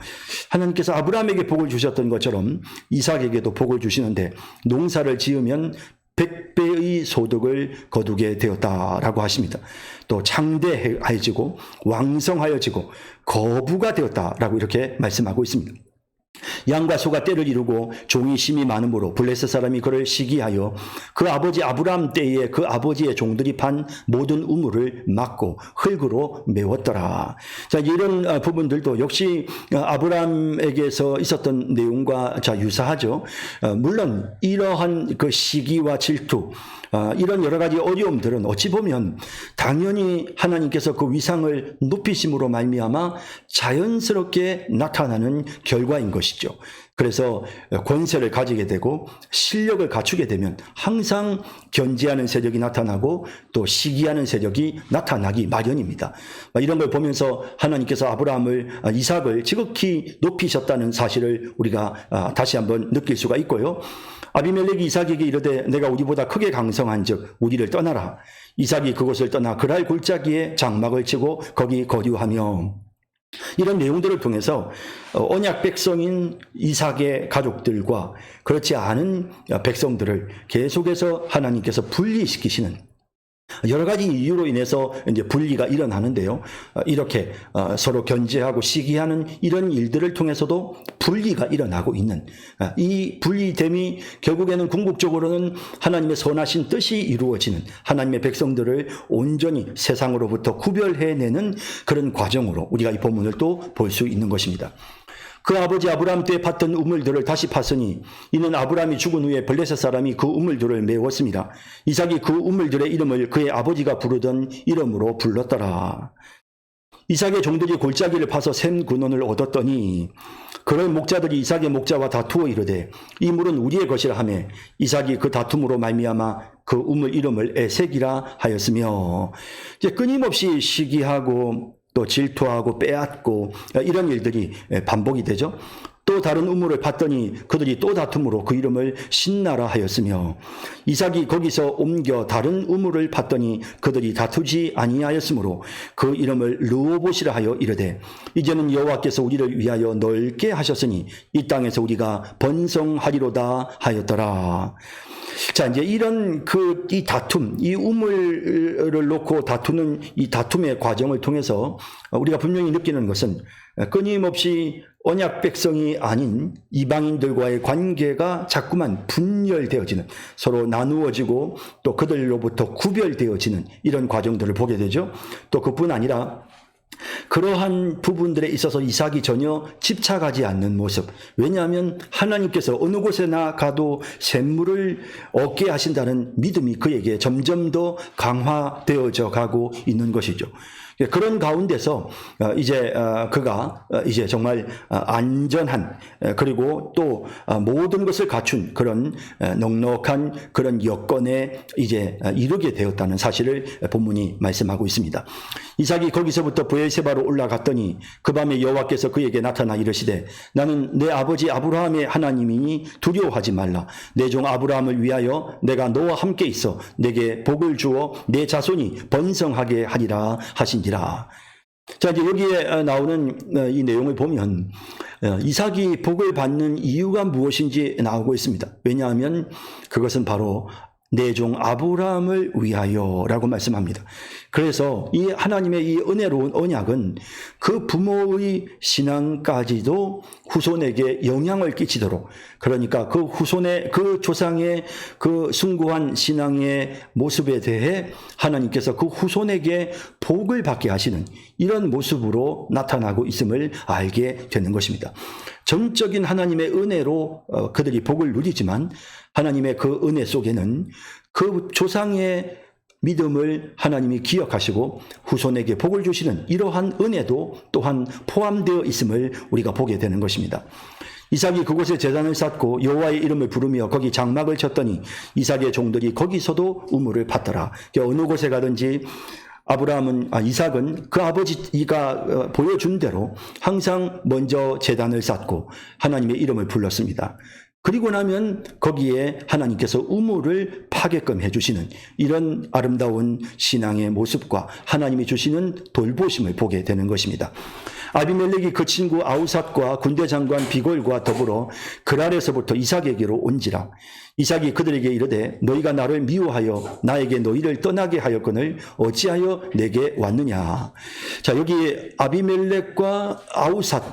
하나님께서 아브라함에게 복을 주셨던 것처럼 이삭에게도 복을 주시는데 농사를 지으면 100배의 소득을 거두게 되었다라고 하십니다. 또 장대해지고 왕성하여지고 거부가 되었다라고 이렇게 말씀하고 있습니다. 양과 소가 때를 이루고 종이 심이 많으므로 블레셋 사람이 그를 시기하여 그 아버지 아브라함 때에 그 아버지의 종들이 판 모든 우물을 막고 흙으로 메웠더라. 자, 이런 부분들도 역시 아브라함에게서 있었던 내용과 유사하죠. 물론 이러한 그 시기와 질투, 이런 여러 가지 어려움들은 어찌 보면 당연히 하나님께서 그 위상을 높이심으로 말미암아 자연스럽게 나타나는 결과인 것이죠. 그래서 권세를 가지게 되고 실력을 갖추게 되면 항상 견제하는 세력이 나타나고 또 시기하는 세력이 나타나기 마련입니다. 이런 걸 보면서 하나님께서 이삭을 지극히 높이셨다는 사실을 우리가 다시 한번 느낄 수가 있고요. 아비멜렉이 이삭에게 이르되 내가 우리보다 크게 강성한즉 우리를 떠나라. 이삭이 그곳을 떠나 그랄 골짜기에 장막을 치고 거기 거류하며, 이런 내용들을 통해서 언약 백성인 이삭의 가족들과 그렇지 않은 백성들을 계속해서 하나님께서 분리시키시는 여러 가지 이유로 인해서 이제 분리가 일어나는데요. 이렇게 서로 견제하고 시기하는 이런 일들을 통해서도 분리가 일어나고 있는, 이 분리됨이 결국에는 궁극적으로는 하나님의 선하신 뜻이 이루어지는, 하나님의 백성들을 온전히 세상으로부터 구별해내는 그런 과정으로 우리가 이 본문을 또 볼 수 있는 것입니다. 그 아버지 아브라함 때 팠던 우물들을 다시 팠으니 이는 아브라함이 죽은 후에 블레셋 사람이 그 우물들을 메웠습니다. 이삭이 그 우물들의 이름을 그의 아버지가 부르던 이름으로 불렀더라. 이삭의 종들이 골짜기를 파서 샘 근원을 얻었더니 그럴 목자들이 이삭의 목자와 다투어 이르되 이 물은 우리의 것이라 하매 이삭이 그 다툼으로 말미암아 그 우물 이름을 에색이라 하였으며, 이제 끊임없이 시기하고 또 질투하고 빼앗고 이런 일들이 반복이 되죠. 또 다른 우물을 팠더니 그들이 또 다툼으로 그 이름을 신나라 하였으며, 이삭이 거기서 옮겨 다른 우물을 팠더니 그들이 다투지 아니하였으므로 그 이름을 르호봇이라 하여 이르되 이제는 여호와께서 우리를 위하여 넓게 하셨으니 이 땅에서 우리가 번성하리로다 하였더라. 자, 이제 이런 이 다툼, 이 우물을 놓고 다투는 이 다툼의 과정을 통해서 우리가 분명히 느끼는 것은 끊임없이 언약 백성이 아닌 이방인들과의 관계가 자꾸만 분열되어지는, 서로 나누어지고 또 그들로부터 구별되어지는 이런 과정들을 보게 되죠. 또 그뿐 아니라 그러한 부분들에 있어서 이삭이 전혀 집착하지 않는 모습. 왜냐하면 하나님께서 어느 곳에나 가도 샘물을 얻게 하신다는 믿음이 그에게 점점 더 강화되어져 가고 있는 것이죠. 그런 가운데서 이제 그가 이제 정말 안전한, 그리고 또 모든 것을 갖춘 그런 넉넉한 그런 여건에 이제 이르게 되었다는 사실을 본문이 말씀하고 있습니다. 이삭이 거기서부터 브엘세바로 올라갔더니 그 밤에 여호와께서 그에게 나타나 이르시되 나는 내 아버지 아브라함의 하나님이니 두려워하지 말라. 내 종 아브라함을 위하여 내가 너와 함께 있어 내게 복을 주어 내 자손이 번성하게 하리라 하신지라. 자, 이제 여기에 나오는 이 내용을 보면 이삭이 복을 받는 이유가 무엇인지 나오고 있습니다. 왜냐하면 그것은 바로 내 종 아브라함을 위하여라고 말씀합니다. 그래서 이 하나님의 이 은혜로운 언약은 그 부모의 신앙까지도 후손에게 영향을 끼치도록, 그러니까 그 후손의 그 조상의 그 숭고한 신앙의 모습에 대해 하나님께서 그 후손에게 복을 받게 하시는 이런 모습으로 나타나고 있음을 알게 되는 것입니다. 전적인 하나님의 은혜로 그들이 복을 누리지만 하나님의 그 은혜 속에는 그 조상의 믿음을 하나님이 기억하시고 후손에게 복을 주시는 이러한 은혜도 또한 포함되어 있음을 우리가 보게 되는 것입니다. 이삭이 그곳에 제단을 쌓고 여호와의 이름을 부르며 거기 장막을 쳤더니 이삭의 종들이 거기서도 우물을 팠더라. 어느 곳에 가든지 이삭은 그 아버지가 보여준 대로 항상 먼저 제단을 쌓고 하나님의 이름을 불렀습니다. 그리고 나면 거기에 하나님께서 우물을 파게끔 해주시는 이런 아름다운 신앙의 모습과 하나님이 주시는 돌보심을 보게 되는 것입니다. 아비멜렉이 그 친구 아우삿과 군대 장관 비골과 더불어 그랄에서부터 이삭에게로 온지라. 이삭이 그들에게 이르되 너희가 나를 미워하여 나에게 너희를 떠나게 하였거늘 어찌하여 내게 왔느냐. 자, 여기 아비멜렉과 아우삿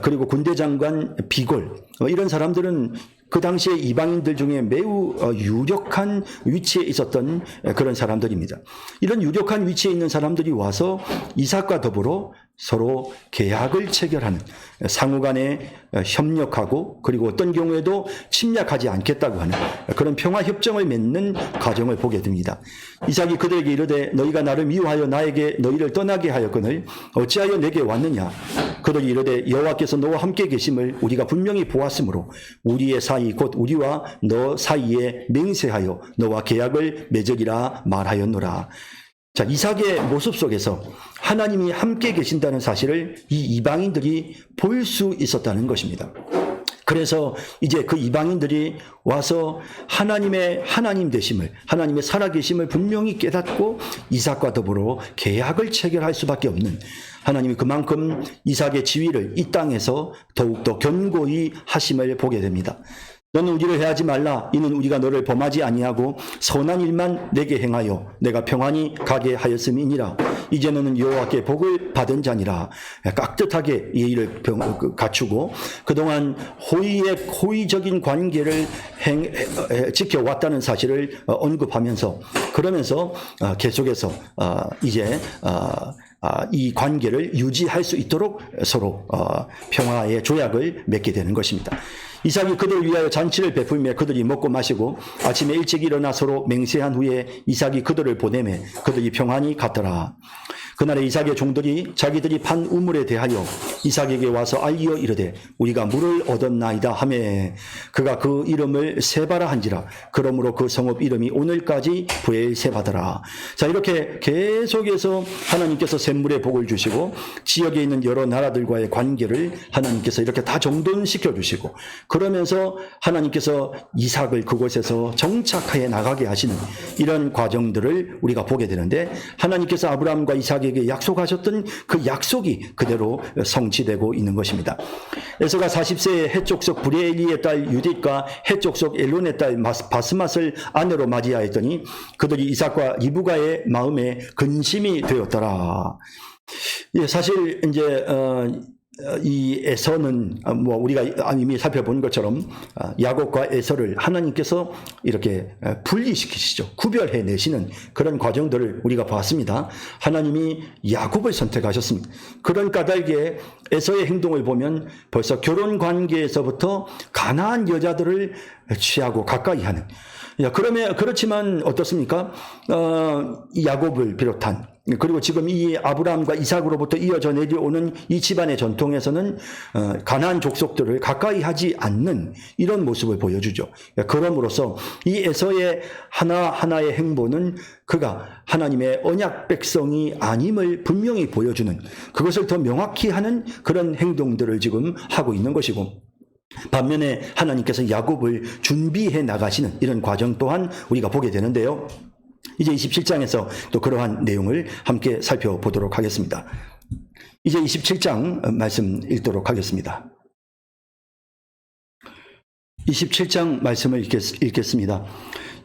그리고 군대 장관 비골 이런 사람들은 그 당시에 이방인들 중에 매우 유력한 위치에 있었던 그런 사람들입니다. 이런 유력한 위치에 있는 사람들이 와서 이삭과 더불어 서로 계약을 체결하는, 상호 간에 협력하고 그리고 어떤 경우에도 침략하지 않겠다고 하는 그런 평화협정을 맺는 과정을 보게 됩니다. 이삭이 그들에게 이르되 너희가 나를 미워하여 나에게 너희를 떠나게 하였거늘 어찌하여 내게 왔느냐. 그들이 이르되 여호와께서 너와 함께 계심을 우리가 분명히 보았으므로 우리의 사이 곧 우리와 너 사이에 맹세하여 너와 계약을 맺으리라 말하였노라. 자, 이삭의 모습 속에서 하나님이 함께 계신다는 사실을 이 이방인들이 볼 수 있었다는 것입니다. 그래서 이제 그 이방인들이 와서 하나님의 하나님 되심을, 하나님의 살아계심을 분명히 깨닫고 이삭과 더불어 계약을 체결할 수밖에 없는, 하나님이 그만큼 이삭의 지위를 이 땅에서 더욱더 견고히 하심을 보게 됩니다. 너는 우리를 해하지 말라. 이는 우리가 너를 범하지 아니하고 선한 일만 내게 행하여 내가 평안히 가게 하였음이니라. 이제 너는 여호와께 복을 받은 자니라. 깍듯하게 예의를 갖추고 그동안 호의적인 관계를 지켜왔다는 사실을 언급하면서, 그러면서 계속해서 이제 이 관계를 유지할 수 있도록 서로 평화의 조약을 맺게 되는 것입니다. 이삭이 그들을 위하여 잔치를 베풀며 그들이 먹고 마시고 아침에 일찍 일어나 서로 맹세한 후에 이삭이 그들을 보내매 그들이 평안히 갔더라. 그날에 이삭의 종들이 자기들이 판 우물에 대하여 이삭에게 와서 알리어 이르되 우리가 물을 얻었나이다 하매 그가 그 이름을 세바라 한지라. 그러므로 그 성읍 이름이 오늘까지 브엘세바더라. 자, 이렇게 계속해서 하나님께서 샘물의 복을 주시고 지역에 있는 여러 나라들과의 관계를 하나님께서 이렇게 다 정돈시켜 주시고, 그러면서 하나님께서 이삭을 그곳에서 정착하여 나가게 하시는 이런 과정들을 우리가 보게 되는데, 하나님께서 아브라함과 이삭에게 약속하셨던 그 약속이 그대로 성취되고 있는 것입니다. 에서가 40세에 헷족속 브레일리의 딸 유딧과 헷족속 엘론의 딸 바스맛을 아내로 맞이하였더니 그들이 이삭과 리브가의 마음에 근심이 되었더라. 사실 이제 이 에서는 우리가 이미 살펴본 것처럼 야곱과 에서를 하나님께서 이렇게 분리시키시죠. 구별해 내시는 그런 과정들을 우리가 봤습니다. 하나님이 야곱을 선택하셨습니다. 그런 까닭에 에서의 행동을 보면 벌써 결혼 관계에서부터 가나안 여자들을 취하고 가까이 하는, 그렇지만 어떻습니까? 야곱을 비롯한, 그리고 지금 이 아브라함과 이삭으로부터 이어져 내려오는 이 집안의 전통에서는 가나안 족속들을 가까이 하지 않는 이런 모습을 보여주죠. 그럼으로써 이 에서의 하나하나의 행보는 그가 하나님의 언약 백성이 아님을 분명히 보여주는, 그것을 더 명확히 하는 그런 행동들을 지금 하고 있는 것이고, 반면에 하나님께서 야곱을 준비해 나가시는 이런 과정 또한 우리가 보게 되는데요. 이제 27장에서 또 그러한 내용을 함께 살펴보도록 하겠습니다. 이제 27장 말씀 읽도록 하겠습니다. 27장 말씀을 읽겠습니다.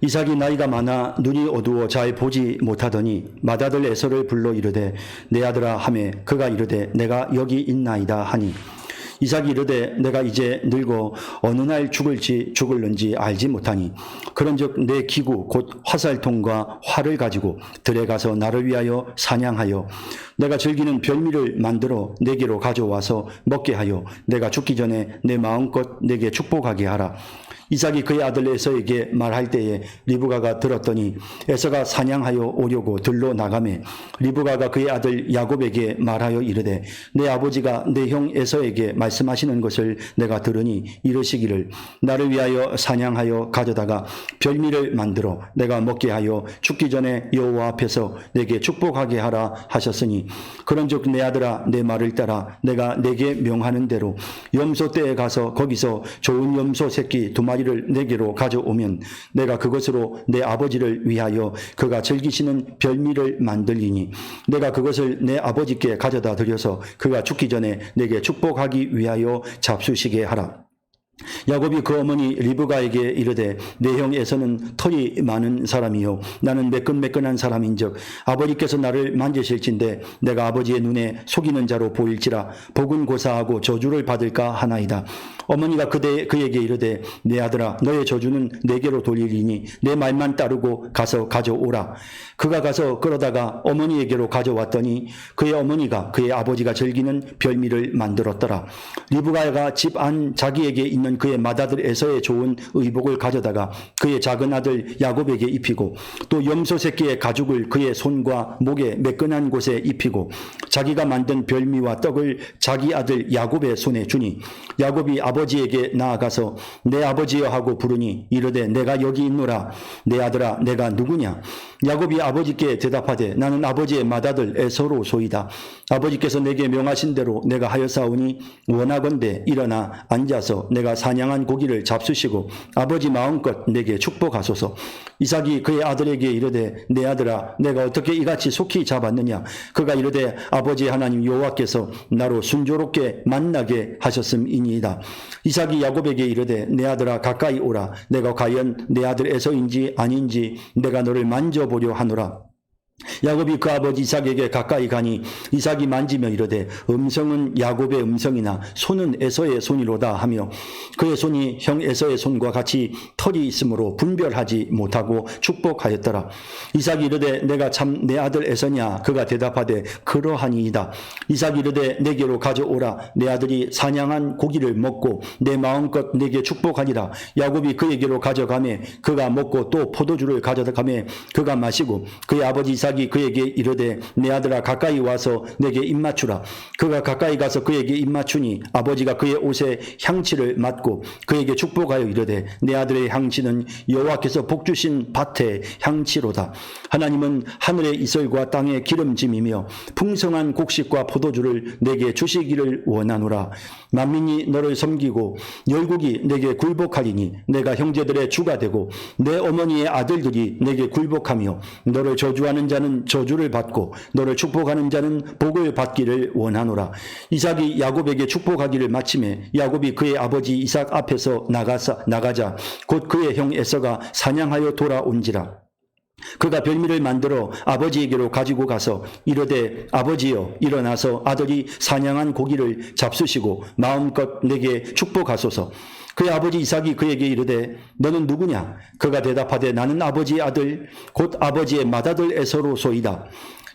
이삭이 나이가 많아 눈이 어두워 잘 보지 못하더니 맏아들 에서를 불러 이르되 내 아들아 하매 그가 이르되 내가 여기 있나이다 하니 이삭이 이르되 내가 이제 늙어 어느 날 죽을지 죽을는지 알지 못하니 그런즉 내 기구 곧 화살통과 활을 가지고 들에 가서 나를 위하여 사냥하여 내가 즐기는 별미를 만들어 내게로 가져와서 먹게 하여 내가 죽기 전에 내 마음껏 내게 축복하게 하라. 이삭이 그의 아들 에서에게 말할 때에 리브가가 들었더니 에서가 사냥하여 오려고 들로 나가매 리브가가 그의 아들 야곱에게 말하여 이르되 내 아버지가 내 형 에서에게 말씀하시는 것을 내가 들으니 이르시기를 나를 위하여 사냥하여 가져다가 별미를 만들어 내가 먹게 하여 죽기 전에 여호와 앞에서 내게 축복하게 하라 하셨으니 그런즉 내 아들아 내 말을 따라 내가 내게 명하는 대로 염소 떼에 가서 거기서 좋은 염소 새끼 2마리를 내게로 가져오면 내가 그것으로 내 아버지를 위하여 그가 즐기시는 별미를 만들리니 내가 그것을 내 아버지께 가져다 드려서 그가 죽기 전에 내게 축복하기 위하여 잡수시게 하라. 야곱이 그 어머니 리브가에게 이르되 내 형 에서는 털이 많은 사람이요 나는 매끈매끈한 사람인즉 아버지께서 나를 만지실진데 내가 아버지의 눈에 속이는 자로 보일지라 복은 고사하고 저주를 받을까 하나이다. 어머니가 그에게 이르되 내 아들아 너의 저주는 내게로 돌리리니 내 말만 따르고 가서 가져오라. 그가 가서 끌어다가 어머니에게로 가져왔더니 그의 어머니가 그의 아버지가 즐기는 별미를 만들었더라. 리브가가 집 안 자기에게 있는 그의 맏아들 에서의 좋은 의복을 가져다가 그의 작은 아들 야곱에게 입히고 또 염소 새끼의 가죽을 그의 손과 목에 매끈한 곳에 입히고 자기가 만든 별미와 떡을 자기 아들 야곱의 손에 주니 야곱이 아버지에게 나아가서 내 아버지여 하고 부르니 이르되 내가 여기 있노라. 내 아들아 내가 누구냐. 야곱이 아버지께 대답하되 나는 아버지의 맏아들 에서로소이다. 아버지께서 내게 명하신 대로 내가 하였사오니 원하건대 일어나 앉아서 내가 사냥한 고기를 잡수시고 아버지 마음껏 내게 축복하소서. 이삭이 그의 아들에게 이르되 내 아들아 내가 어떻게 이같이 속히 잡았느냐. 그가 이르되 아버지 하나님 여호와께서 나로 순조롭게 만나게 하셨음이니이다. 이삭이 야곱에게 이르되 내 아들아 가까이 오라. 내가 과연 내 아들 에서인지 아닌지 내가 너를 만져보려 하노라. 야곱이 그 아버지 이삭에게 가까이 가니 이삭이 만지며 이르되 음성은 야곱의 음성이나 손은 에서의 손이로다 하며 그의 손이 형 에서의 손과 같이 털이 있으므로 분별하지 못하고 축복하였더라. 이삭이 이르되 내가 참 내 아들 에서냐. 그가 대답하되 그러하니이다. 이삭이 이르되 내게로 가져오라. 내 아들이 사냥한 고기를 먹고 내 마음껏 내게 축복하니라. 야곱이 그에게로 가져가매 그가 먹고 또 포도주를 가져가매 그가 마시고 그의 아버지 이삭이 그에게 이르되 내 아들아 가까이 와서 내게 입맞추라. 그가 가까이 가서 그에게 입맞추니 아버지가 그의 옷에 향취를 맡고 그에게 축복하여 이르되 내 아들의 향취는 여호와께서 복주신 밭의 향취로다. 하나님은 하늘의 이슬과 땅의 기름짐이며 풍성한 곡식과 포도주를 내게 주시기를 원하노라. 만민이 너를 섬기고 열국이 내게 굴복하리니 내가 형제들의 주가 되고 내 어머니의 아들들이 내게 굴복하며 너를 저주하는 자는 저주를 받고 너를 축복하는 자는 복을 받기를 원하노라. 이삭이 야곱에게 축복하기를 마침에 야곱이 그의 아버지 이삭 앞에서 나가자 곧 그의 형 에서가 사냥하여 돌아온지라. 그가 별미를 만들어 아버지에게로 가지고 가서 이르되 아버지여 일어나서 아들이 사냥한 고기를 잡수시고 마음껏 내게 축복하소서. 그의 아버지 이삭이 그에게 이르되 너는 누구냐. 그가 대답하되 나는 아버지의 아들 곧 아버지의 맏아들 에서로소이다.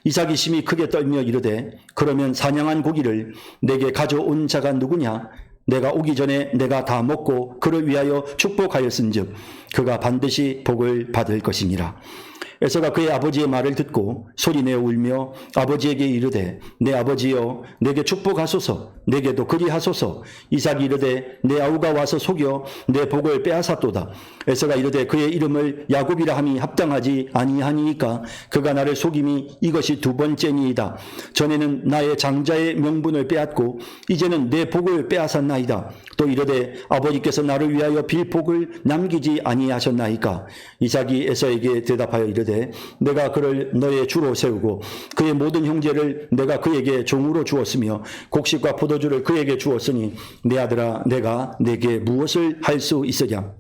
이삭이 심히 크게 떨며 이르되 그러면 사냥한 고기를 내게 가져온 자가 누구냐. 내가 오기 전에 내가 다 먹고 그를 위하여 축복하였은즉 그가 반드시 복을 받을 것이니라. 에서가 그의 아버지의 말을 듣고 소리내어 울며 아버지에게 이르되 내 아버지여 내게 축복하소서. 내게도 그리하소서. 이삭이 이르되 내 아우가 와서 속여 내 복을 빼앗았도다. 에서가 이르되 그의 이름을 야곱이라 함이 합당하지 아니하니이까 그가 나를 속임이 이것이 2번째니이다. 전에는 나의 장자의 명분을 빼앗고 이제는 내 복을 빼앗았나이다. 또 이르되 아버지께서 나를 위하여 빌 복을 남기지 아니하셨나이까. 이삭이 에서에게 대답하여 이르되 내가 그를 너의 주로 세우고 그의 모든 형제를 내가 그에게 종으로 주었으며 곡식과 포도주를 그에게 주었으니 내 아들아 내가 내게 무엇을 할 수 있으랴.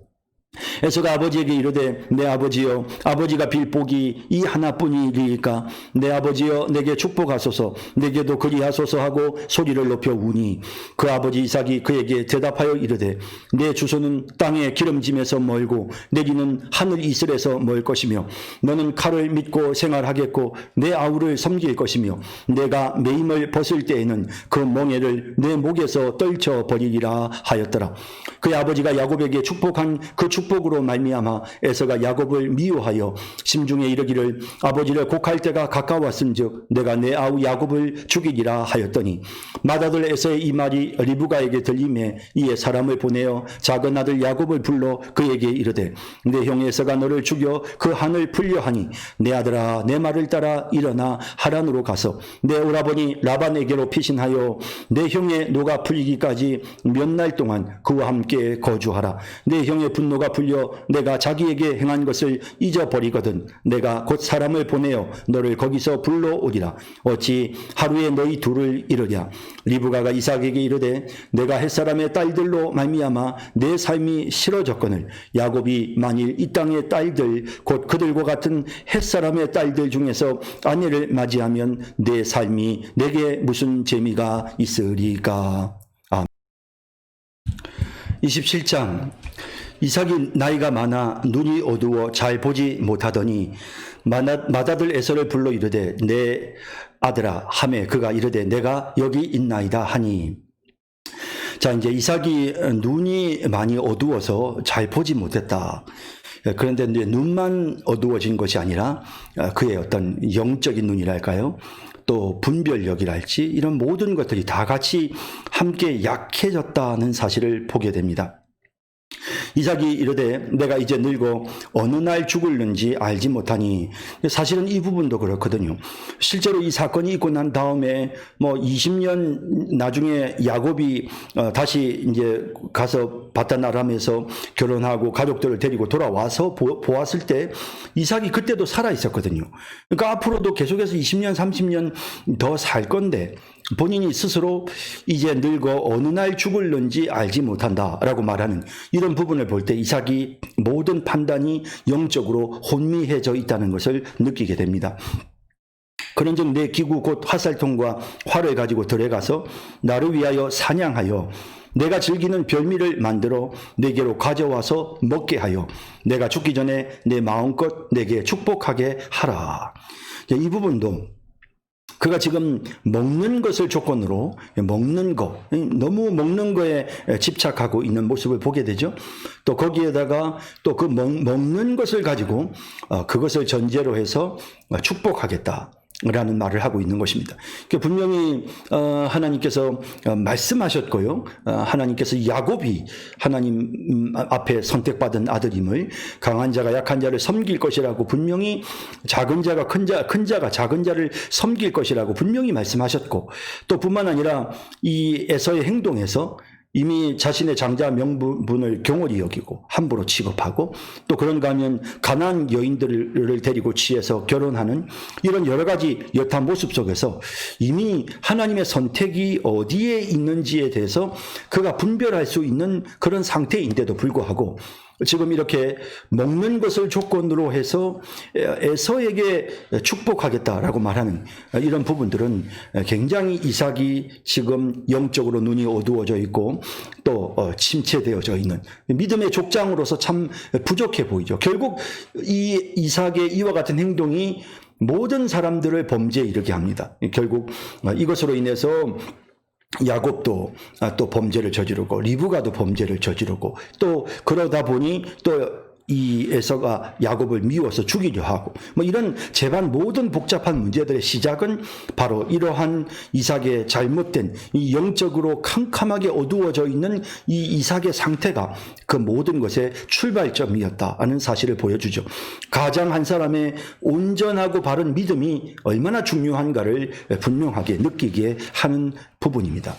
에서가 아버지에게 이르되 내 아버지여 아버지가 빌 복이 이 하나뿐이리이까 내 아버지여 내게 축복하소서 내게도 그리하소서 하고 소리를 높여 우니 그 아버지 이삭이 그에게 대답하여 이르되 내 주소는 땅의 기름짐에서 멀고 내리는 하늘 이슬에서 멀 것이며 너는 칼을 믿고 생활하겠고 내 아우를 섬길 것이며 내가 매임을 벗을 때에는 그 멍에를 내 목에서 떨쳐 버리리라 하였더라. 그의 아버지가 야곱에게 축복한 그 축복으로 말미암아 에서가 야곱을 미워하여 심중에 이르기를 아버지를 곡할 때가 가까웠은즉 내가 내 아우 야곱을 죽이리라 하였더니 맏아들 에서의 이 말이 리브가에게 들림에 이에 사람을 보내어 작은 아들 야곱을 불러 그에게 이르되 내 형 에서가 너를 죽여 그 한을 풀려하니 내 아들아 내 말을 따라 일어나 하란으로 가서 내 오라버니 라반에게로 피신하여 내 형의 노가 풀리기까지 몇 날 동안 그와 함께 거주하라. 내 형의 분노가 풀려 내가 자기에게 행한 것을 잊어버리거든 내가 곧 사람을 보내어 너를 거기서 불러오리라. 어찌 하루에 너희 둘을 이르랴. 리브가가 이삭에게 이르되 내가 햇사람의 딸들로 말미암아 내 삶이 싫어졌거늘 야곱이 만일 이 땅의 딸들 곧 그들과 같은 햇사람의 딸들 중에서 아내를 맞이하면 내 삶이 내게 무슨 재미가 있으리까. 27장 이삭이 나이가 많아 눈이 어두워 잘 보지 못하더니 맏아들 에서를 불러 이르되 내 아들아 하매 그가 이르되 내가 여기 있나이다 하니. 자, 이제 이삭이 눈이 많이 어두워서 잘 보지 못했다. 그런데 이제 눈만 어두워진 것이 아니라 그의 어떤 영적인 눈이랄까요? 또 분별력이랄지 이런 모든 것들이 다 같이 함께 약해졌다는 사실을 보게 됩니다. 이삭이 이르되 내가 이제 늙어 어느 날 죽을는지 알지 못하니. 사실은 이 부분도 그렇거든요. 실제로 이 사건이 있고 난 다음에 20년 나중에 야곱이 다시 이제 가서 바다나람에서 결혼하고 가족들을 데리고 돌아와서 보았을 때 이삭이 그때도 살아 있었거든요. 그러니까 앞으로도 계속해서 20년 30년 더 살 건데 본인이 스스로 이제 늙어 어느 날 죽을는지 알지 못한다라고 말하는 이런 부분을 볼 때 이삭이 모든 판단이 영적으로 혼미해져 있다는 것을 느끼게 됩니다. 그런즉 내 기구 곧 화살통과 활을 가지고 들어가서 나를 위하여 사냥하여 내가 즐기는 별미를 만들어 내게로 가져와서 먹게 하여 내가 죽기 전에 내 마음껏 내게 축복하게 하라. 이 부분도 그가 지금 먹는 것을 조건으로 먹는 거, 너무 먹는 거에 집착하고 있는 모습을 보게 되죠. 또 거기에다가 또 그 먹는 것을 가지고 그것을 전제로 해서 축복하겠다. 라는 말을 하고 있는 것입니다. 분명히 하나님께서 말씀하셨고요. 하나님께서 야곱이 하나님 앞에 선택받은 아들임을 강한 자가 약한 자를 섬길 것이라고 분명히 작은 자가 큰 자가 작은 자를 섬길 것이라고 분명히 말씀하셨고 또 뿐만 아니라 이 에서의 행동에서 이미 자신의 장자 명분을 경홀히 여기고 함부로 취급하고 또 그런가 하면 가난한 여인들을 데리고 취해서 결혼하는 이런 여러 가지 여타 모습 속에서 이미 하나님의 선택이 어디에 있는지에 대해서 그가 분별할 수 있는 그런 상태인데도 불구하고 지금 이렇게 먹는 것을 조건으로 해서 에서에게 축복하겠다라고 말하는 이런 부분들은 굉장히 이삭이 지금 영적으로 눈이 어두워져 있고 또 침체되어져 있는 믿음의 족장으로서 참 부족해 보이죠. 결국 이 이삭의 이와 같은 행동이 모든 사람들을 범죄에 이르게 합니다. 결국 이것으로 인해서 야곱도 또 범죄를 저지르고 리브가도 범죄를 저지르고 또 그러다 보니 또 이 에서가 야곱을 미워서 죽이려 하고 이런 재반 모든 복잡한 문제들의 시작은 바로 이러한 이삭의 잘못된 이 영적으로 캄캄하게 어두워져 있는 이 이삭의 상태가 그 모든 것의 출발점이었다는 사실을 보여주죠. 가장 한 사람의 온전하고 바른 믿음이 얼마나 중요한가를 분명하게 느끼게 하는 부분입니다.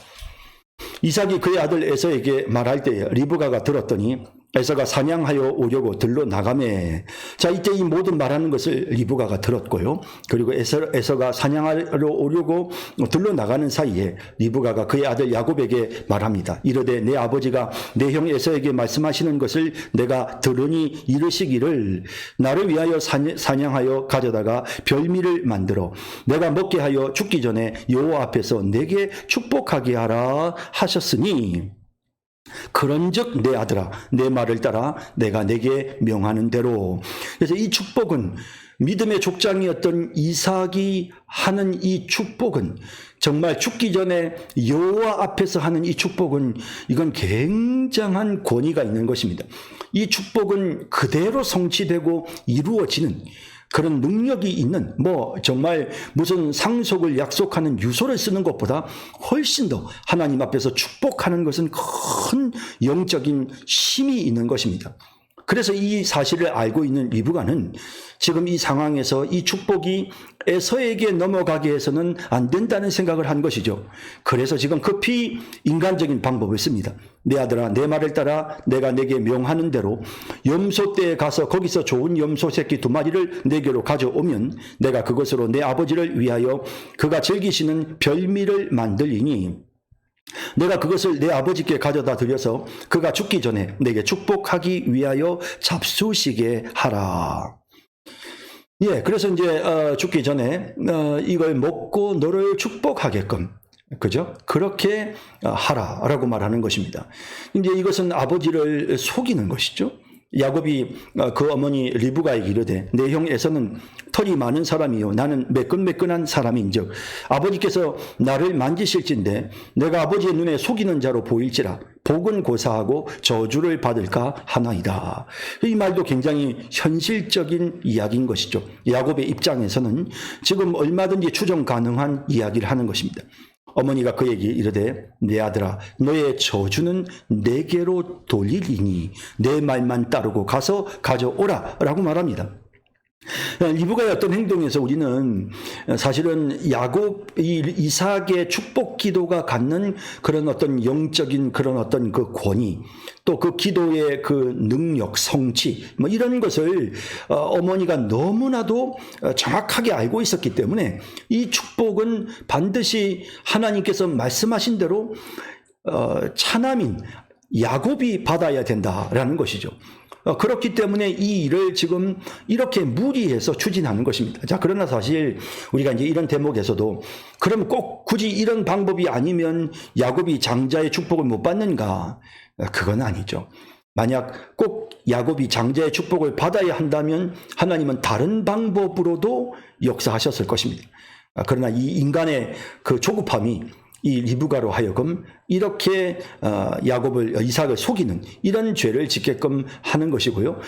이삭이 그의 아들 에서에게 말할 때에 리브가가 들었더니 에서가 사냥하여 오려고 들러 나가매. 자, 이때 이 모든 말하는 것을 리브가가 들었고요. 그리고 에서가 사냥하러 오려고 들러 나가는 사이에 리브가가 그의 아들 야곱에게 말합니다. 이르되 내 아버지가 내 형 에서에게 말씀하시는 것을 내가 들으니 이르시기를 나를 위하여 사냥하여 가져다가 별미를 만들어 내가 먹게 하여 죽기 전에 여호와 앞에서 내게 축복하게 하라 하셨으니 그런즉 내 아들아 내 말을 따라 내가 내게 명하는 대로. 그래서 이 축복은 믿음의 족장이었던 이삭이 하는 이 축복은 정말 죽기 전에 여호와 앞에서 하는 이 축복은 이건 굉장한 권위가 있는 것입니다. 이 축복은 그대로 성취되고 이루어지는 그런 능력이 있는 정말 무슨 상속을 약속하는 유서를 쓰는 것보다 훨씬 더 하나님 앞에서 축복하는 것은 큰 영적인 힘이 있는 것입니다. 그래서 이 사실을 알고 있는 리브가는 지금 이 상황에서 이 축복이 에서에게 넘어가게 해서는 안 된다는 생각을 한 것이죠. 그래서 지금 급히 인간적인 방법을 씁니다. 내 아들아 내 말을 따라 내가 내게 명하는 대로 염소떼에 가서 거기서 좋은 염소 새끼 2마리를 내게로 가져오면 내가 그것으로 내 아버지를 위하여 그가 즐기시는 별미를 만들리니 내가 그것을 내 아버지께 가져다 드려서 그가 죽기 전에 내게 축복하기 위하여 잡수시게 하라. 예, 그래서 이제 죽기 전에 이걸 먹고 너를 축복하게끔, 그죠? 그렇게 하라라고 말하는 것입니다. 이제 이것은 아버지를 속이는 것이죠. 야곱이 그 어머니 리브가에게 이르되 내 형 에서는 털이 많은 사람이요 나는 매끈매끈한 사람인즉 아버지께서 나를 만지실진데 내가 아버지의 눈에 속이는 자로 보일지라 복은 고사하고 저주를 받을까 하나이다. 이 말도 굉장히 현실적인 이야기인 것이죠. 야곱의 입장에서는 지금 얼마든지 추정 가능한 이야기를 하는 것입니다. 어머니가 그에게 이르되 내 아들아 너의 저주는 내게로 돌리리니 내 말만 따르고 가서 가져오라 라고 말합니다. 리브가의 어떤 행동에서 우리는 사실은 이삭의 축복 기도가 갖는 그런 어떤 영적인 그런 어떤 그 권위, 또 그 기도의 그 능력, 성취, 이런 것을 어머니가 너무나도 정확하게 알고 있었기 때문에 이 축복은 반드시 하나님께서 말씀하신 대로 차남인 야곱이 받아야 된다라는 것이죠. 그렇기 때문에 이 일을 지금 이렇게 무리해서 추진하는 것입니다. 자, 그러나 사실 우리가 이제 이런 대목에서도 그럼 꼭 굳이 이런 방법이 아니면 야곱이 장자의 축복을 못 받는가? 그건 아니죠. 만약 꼭 야곱이 장자의 축복을 받아야 한다면 하나님은 다른 방법으로도 역사하셨을 것입니다. 그러나 이 인간의 그 조급함이 이 리브가로 하여금 이렇게 이삭을 속이는 이런 죄를 짓게끔 하는 것이고요.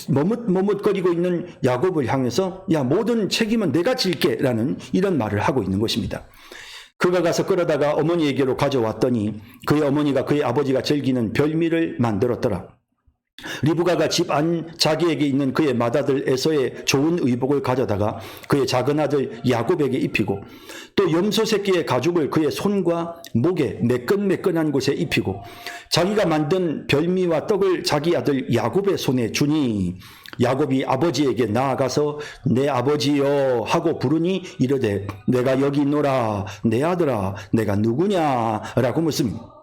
머뭇머뭇거리고 있는 야곱을 향해서 야 모든 책임은 내가 질게 라는 이런 말을 하고 있는 것입니다. 그가 가서 끌어다가 어머니에게로 가져왔더니 그의 어머니가 그의 아버지가 즐기는 별미를 만들었더라. 리브가가 집 안 자기에게 있는 그의 맏아들 에서의 좋은 의복을 가져다가 그의 작은 아들 야곱에게 입히고 또 염소 새끼의 가죽을 그의 손과 목에 매끈매끈한 곳에 입히고 자기가 만든 별미와 떡을 자기 아들 야곱의 손에 주니 야곱이 아버지에게 나아가서 내 아버지여 하고 부르니 이르되 내가 여기 있노라 내 아들아 내가 누구냐 라고 묻습니다.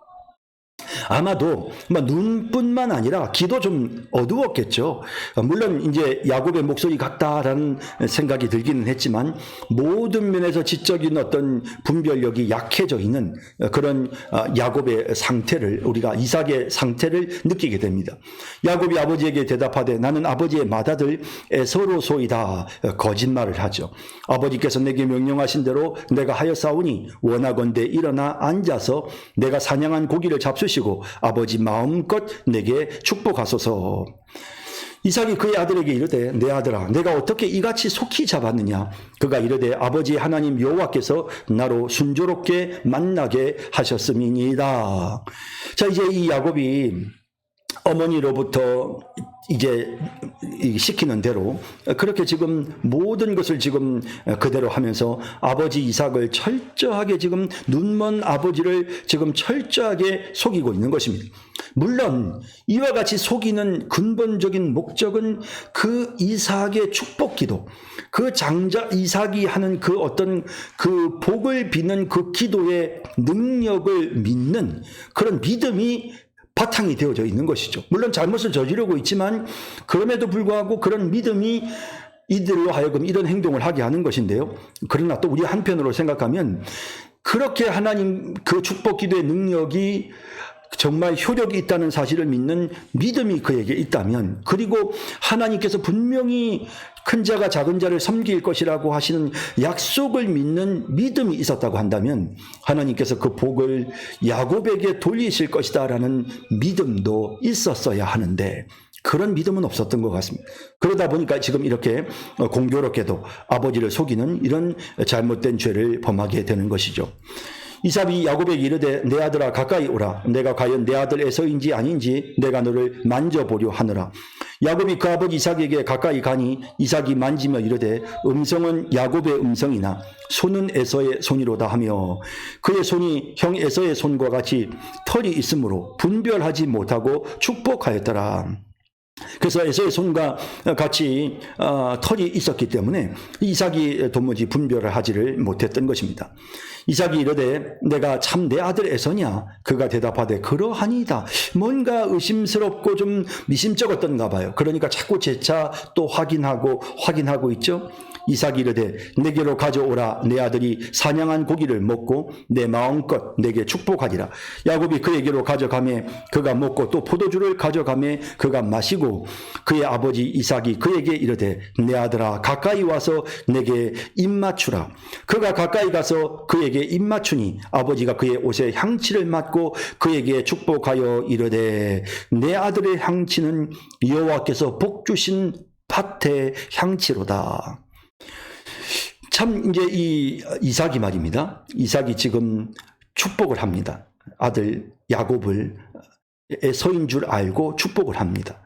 아마도 눈뿐만 아니라 귀도 좀 어두웠겠죠. 물론 이제 야곱의 목소리 같다라는 생각이 들기는 했지만 모든 면에서 지적인 어떤 분별력이 약해져 있는 그런 야곱의 상태를 우리가 이삭의 상태를 느끼게 됩니다. 야곱이 아버지에게 대답하되 나는 아버지의 맏아들 에서로소이다. 거짓말을 하죠. 아버지께서 내게 명령하신 대로 내가 하였사오니 원하건대 일어나 앉아서 내가 사냥한 고기를 잡수시고 아버지 마음껏 내게 축복하소서. 이삭이 그의 아들에게 이르되 내 아들아 내가 어떻게 이같이 속히 잡았느냐. 그가 이르되 아버지 하나님 여호와께서 나로 순조롭게 만나게 하셨음이니이다. 자, 이제 이 야곱이 어머니로부터 이제 시키는 대로 그렇게 지금 모든 것을 지금 그대로 하면서 아버지 이삭을 철저하게 지금 눈먼 아버지를 지금 철저하게 속이고 있는 것입니다. 물론 이와 같이 속이는 근본적인 목적은 그 이삭의 축복기도, 그 장자 이삭이 하는 그 어떤 그 복을 비는 그 기도의 능력을 믿는 그런 믿음이 바탕이 되어져 있는 것이죠. 물론 잘못을 저지르고 있지만 그럼에도 불구하고 그런 믿음이 이들로 하여금 이런 행동을 하게 하는 것인데요. 그러나 또 우리 한편으로 생각하면 그렇게 하나님 그 축복 기도의 능력이 정말 효력이 있다는 사실을 믿는 믿음이 그에게 있다면, 그리고 하나님께서 분명히 큰 자가 작은 자를 섬길 것이라고 하시는 약속을 믿는 믿음이 있었다고 한다면 하나님께서 그 복을 야곱에게 돌리실 것이다라는 믿음도 있었어야 하는데 그런 믿음은 없었던 것 같습니다. 그러다 보니까 지금 이렇게 공교롭게도 아버지를 속이는 이런 잘못된 죄를 범하게 되는 것이죠. 이삭이 야곱에게 이르되 내 아들아 가까이 오라. 내가 과연 내 아들 에서인지 아닌지 내가 너를 만져보려 하느라. 야곱이 그 아버지 이삭에게 가까이 가니 이삭이 만지며 이르되 음성은 야곱의 음성이나 손은 에서의 손이로다 하며 그의 손이 형 에서의 손과 같이 털이 있으므로 분별하지 못하고 축복하였더라. 그래서 에서의 손과 같이 털이 있었기 때문에 이삭이 도무지 분별을 하지를 못했던 것입니다. 이삭이 이르되 내가 참 내 아들 에서냐? 그가 대답하되 그러하니이다. 뭔가 의심스럽고 좀 미심쩍었던가 봐요. 그러니까 자꾸 재차 또 확인하고 있죠. 이삭이 이르되 내게로 가져오라. 내 아들이 사냥한 고기를 먹고 내 마음껏 내게 축복하리라. 야곱이 그에게로 가져가매 그가 먹고 또 포도주를 가져가매 그가 마시고 그의 아버지 이삭이 그에게 이르되 내 아들아 가까이 와서 내게 입맞추라. 그가 가까이 가서 그에게 입맞추니 아버지가 그의 옷에 향치를 맡고 그에게 축복하여 이르되 내 아들의 향치는 여호와께서 복 주신 밭의 향치로다. 참 이제 이 이삭이 말입니다. 이삭이 지금 축복을 합니다. 아들 야곱을 에서인 줄 알고 축복을 합니다.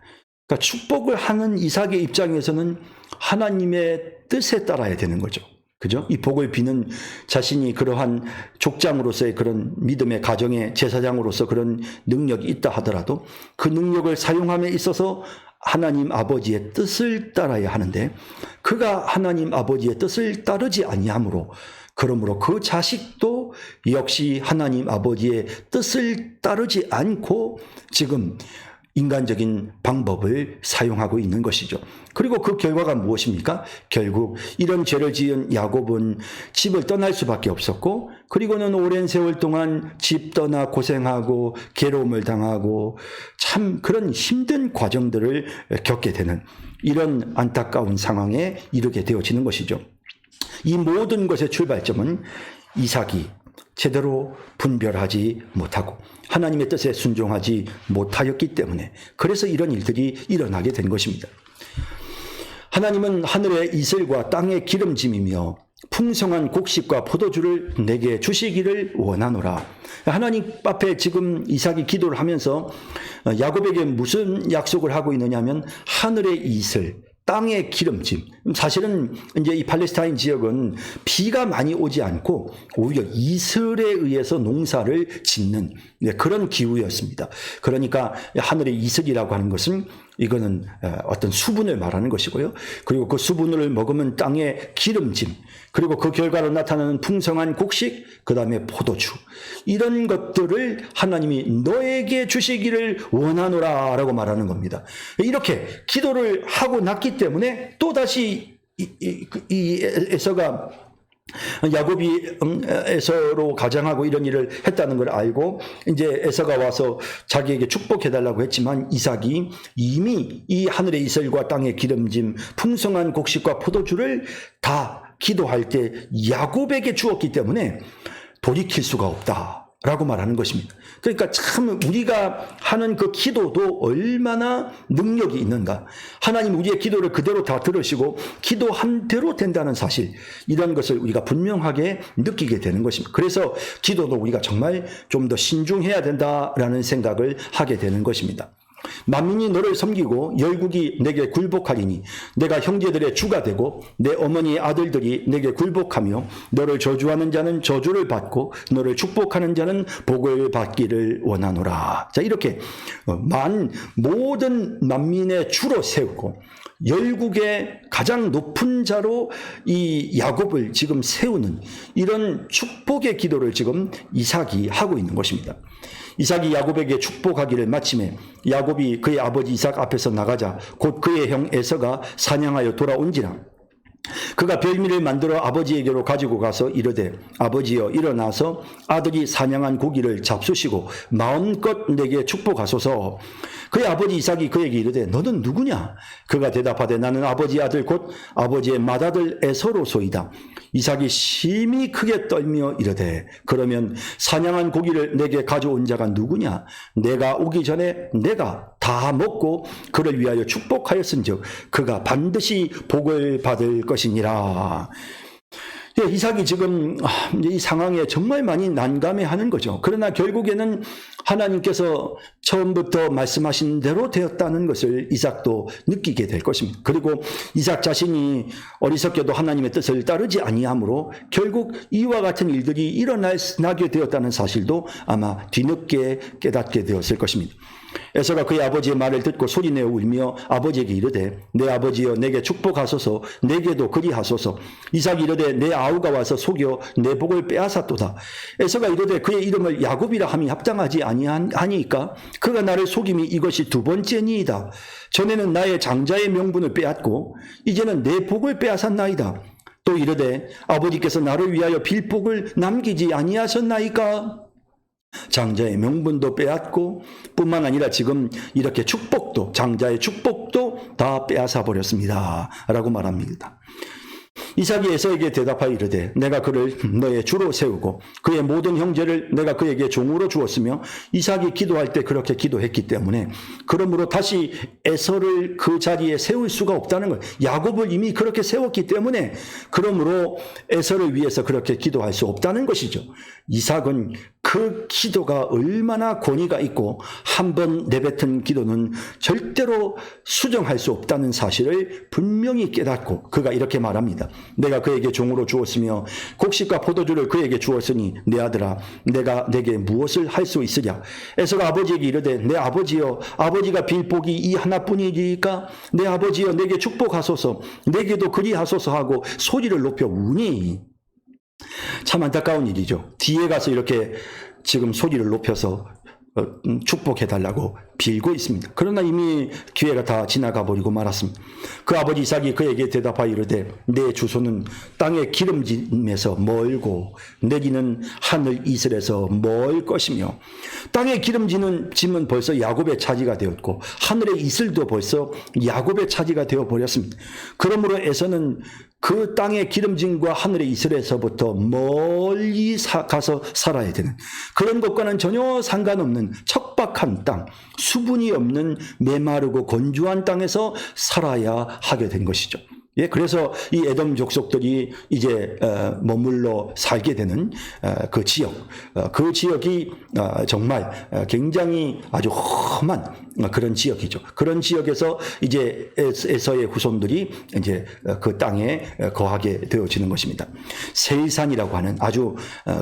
그러니까 축복을 하는 이삭의 입장에서는 하나님의 뜻에 따라야 되는 거죠. 그죠? 이 복을 비는 자신이 그러한 족장으로서의 그런 믿음의 가정의 제사장으로서 그런 능력이 있다 하더라도 그 능력을 사용함에 있어서 하나님 아버지의 뜻을 따라야 하는데 그가 하나님 아버지의 뜻을 따르지 아니하므로 그러므로 그 자식도 역시 하나님 아버지의 뜻을 따르지 않고 지금 인간적인 방법을 사용하고 있는 것이죠. 그리고 그 결과가 무엇입니까? 결국 이런 죄를 지은 야곱은 집을 떠날 수밖에 없었고 그리고는 오랜 세월 동안 집 떠나 고생하고 괴로움을 당하고 참 그런 힘든 과정들을 겪게 되는 이런 안타까운 상황에 이르게 되어지는 것이죠. 이 모든 것의 출발점은 이삭이 제대로 분별하지 못하고 하나님의 뜻에 순종하지 못하였기 때문에 그래서 이런 일들이 일어나게 된 것입니다. 하나님은 하늘의 이슬과 땅의 기름짐이며 풍성한 곡식과 포도주를 내게 주시기를 원하노라. 하나님 앞에 지금 이삭이 기도를 하면서 야곱에게 무슨 약속을 하고 있느냐면 하늘의 이슬, 땅의 기름짐. 사실은 이제 이 팔레스타인 지역은 비가 많이 오지 않고 오히려 이슬에 의해서 농사를 짓는 그런 기후였습니다. 그러니까 하늘의 이슬이라고 하는 것은 이거는 어떤 수분을 말하는 것이고요. 그리고 그 수분을 먹으면 땅의 기름짐, 그리고 그 결과로 나타나는 풍성한 곡식, 그 다음에 포도주. 이런 것들을 하나님이 너에게 주시기를 원하노라 라고 말하는 겁니다. 이렇게 기도를 하고 났기 때문에 또다시 이 에서가 야곱이 에서로 가장하고 이런 일을 했다는 걸 알고 이제 에서가 와서 자기에게 축복해달라고 했지만 이삭이 이미 이 하늘의 이슬과 땅의 기름짐 풍성한 곡식과 포도주를 다 기도할 때 야곱에게 주었기 때문에 돌이킬 수가 없다라고 말하는 것입니다. 그러니까 참 우리가 하는 그 기도도 얼마나 능력이 있는가. 하나님 우리의 기도를 그대로 다 들으시고 기도한 대로 된다는 사실, 이런 것을 우리가 분명하게 느끼게 되는 것입니다. 그래서 기도도 우리가 정말 좀 더 신중해야 된다라는 생각을 하게 되는 것입니다. 만민이 너를 섬기고 열국이 내게 굴복하리니 내가 형제들의 주가 되고 내 어머니의 아들들이 내게 굴복하며 너를 저주하는 자는 저주를 받고 너를 축복하는 자는 복을 받기를 원하노라. 자, 이렇게 모든 만민의 주로 세우고 열국의 가장 높은 자로 이 야곱을 지금 세우는 이런 축복의 기도를 지금 이삭이 하고 있는 것입니다. 이삭이 야곱에게 축복하기를 마침에 야곱이 그의 아버지 이삭 앞에서 나가자 곧 그의 형 에서가 사냥하여 돌아온지라 그가 별미를 만들어 아버지에게로 가지고 가서 이르되 아버지여 일어나서 아들이 사냥한 고기를 잡수시고 마음껏 내게 축복하소서. 그의 아버지 이삭이 그에게 이르되 너는 누구냐? 그가 대답하되 나는 아버지의 아들 곧 아버지의 맏아들 에서로소이다. 이삭이 심히 크게 떨며 이르되 그러면 사냥한 고기를 내게 가져온 자가 누구냐? 내가 오기 전에 내가 다 먹고 그를 위하여 축복하였은즉 그가 반드시 복을 받을 것이니라. 이삭이 지금 이 상황에 정말 많이 난감해하는 거죠. 그러나 결국에는 하나님께서 처음부터 말씀하신 대로 되었다는 것을 이삭도 느끼게 될 것입니다. 그리고 이삭 자신이 어리석게도 하나님의 뜻을 따르지 아니하므로 결국 이와 같은 일들이 일어나게 되었다는 사실도 아마 뒤늦게 깨닫게 되었을 것입니다. 에서가 그의 아버지의 말을 듣고 소리내어 울며 아버지에게 이르되 내 아버지여 내게 축복하소서 내게도 그리하소서. 이삭이 이르되 내 아우가 와서 속여 내 복을 빼앗았도다. 에서가 이르되 그의 이름을 야곱이라 함이 합당하지 아니하니까 그가 나를 속임이 이것이 두 번째니이다. 전에는 나의 장자의 명분을 빼앗고 이제는 내 복을 빼앗았나이다. 또 이르되 아버지께서 나를 위하여 빌복을 남기지 아니하셨나이까. 장자의 명분도 빼앗고 뿐만 아니라 지금 이렇게 축복도 장자의 축복도 다 빼앗아 버렸습니다 라고 말합니다. 이삭이 에서에게 대답하여 이르되 내가 그를 너의 주로 세우고 그의 모든 형제를 내가 그에게 종으로 주었으며 이삭이 기도할 때 그렇게 기도했기 때문에 그러므로 다시 에서를 그 자리에 세울 수가 없다는 거예요. 야곱을 이미 그렇게 세웠기 때문에 그러므로 에서를 위해서 그렇게 기도할 수 없다는 것이죠. 이삭은 그 기도가 얼마나 권위가 있고 한 번 내뱉은 기도는 절대로 수정할 수 없다는 사실을 분명히 깨닫고 그가 이렇게 말합니다. 내가 그에게 종으로 주었으며 곡식과 포도주를 그에게 주었으니 내 아들아 내가 내게 무엇을 할 수 있으랴. 에서가 아버지에게 이르되 내 아버지여 아버지가 빌 복이 이 하나뿐이니까 내 아버지여 내게 축복하소서 내게도 그리하소서 하고 소리를 높여 우니. 참 안타까운 일이죠. 뒤에 가서 이렇게 지금 소리를 높여서 축복해달라고 빌고 있습니다. 그러나 이미 기회가 다 지나가 버리고 말았습니다. 그 아버지 이삭이 그에게 대답하여 이르되 내 주소는 땅의 기름짐에서 멀고 내기는 하늘 이슬에서 멀 것이며 땅의 기름짐은 벌써 야곱의 차지가 되었고 하늘의 이슬도 벌써 야곱의 차지가 되어버렸습니다. 그러므로 에서는 그 땅의 기름짐과 하늘의 이슬에서부터 멀리 가서 살아야 되는 그런 것과는 전혀 상관없는 척박한 땅, 수분이 없는 메마르고 건조한 땅에서 살아야 하게 된 것이죠. 예, 그래서 이 에돔 족속들이 이제 머물러 살게 되는 그 지역, 그 지역이 정말 굉장히 아주 험한 그런 지역이죠. 그런 지역에서 이제 에서의 후손들이 이제 그 땅에 거하게 되어지는 것입니다. 세일산이라고 하는 아주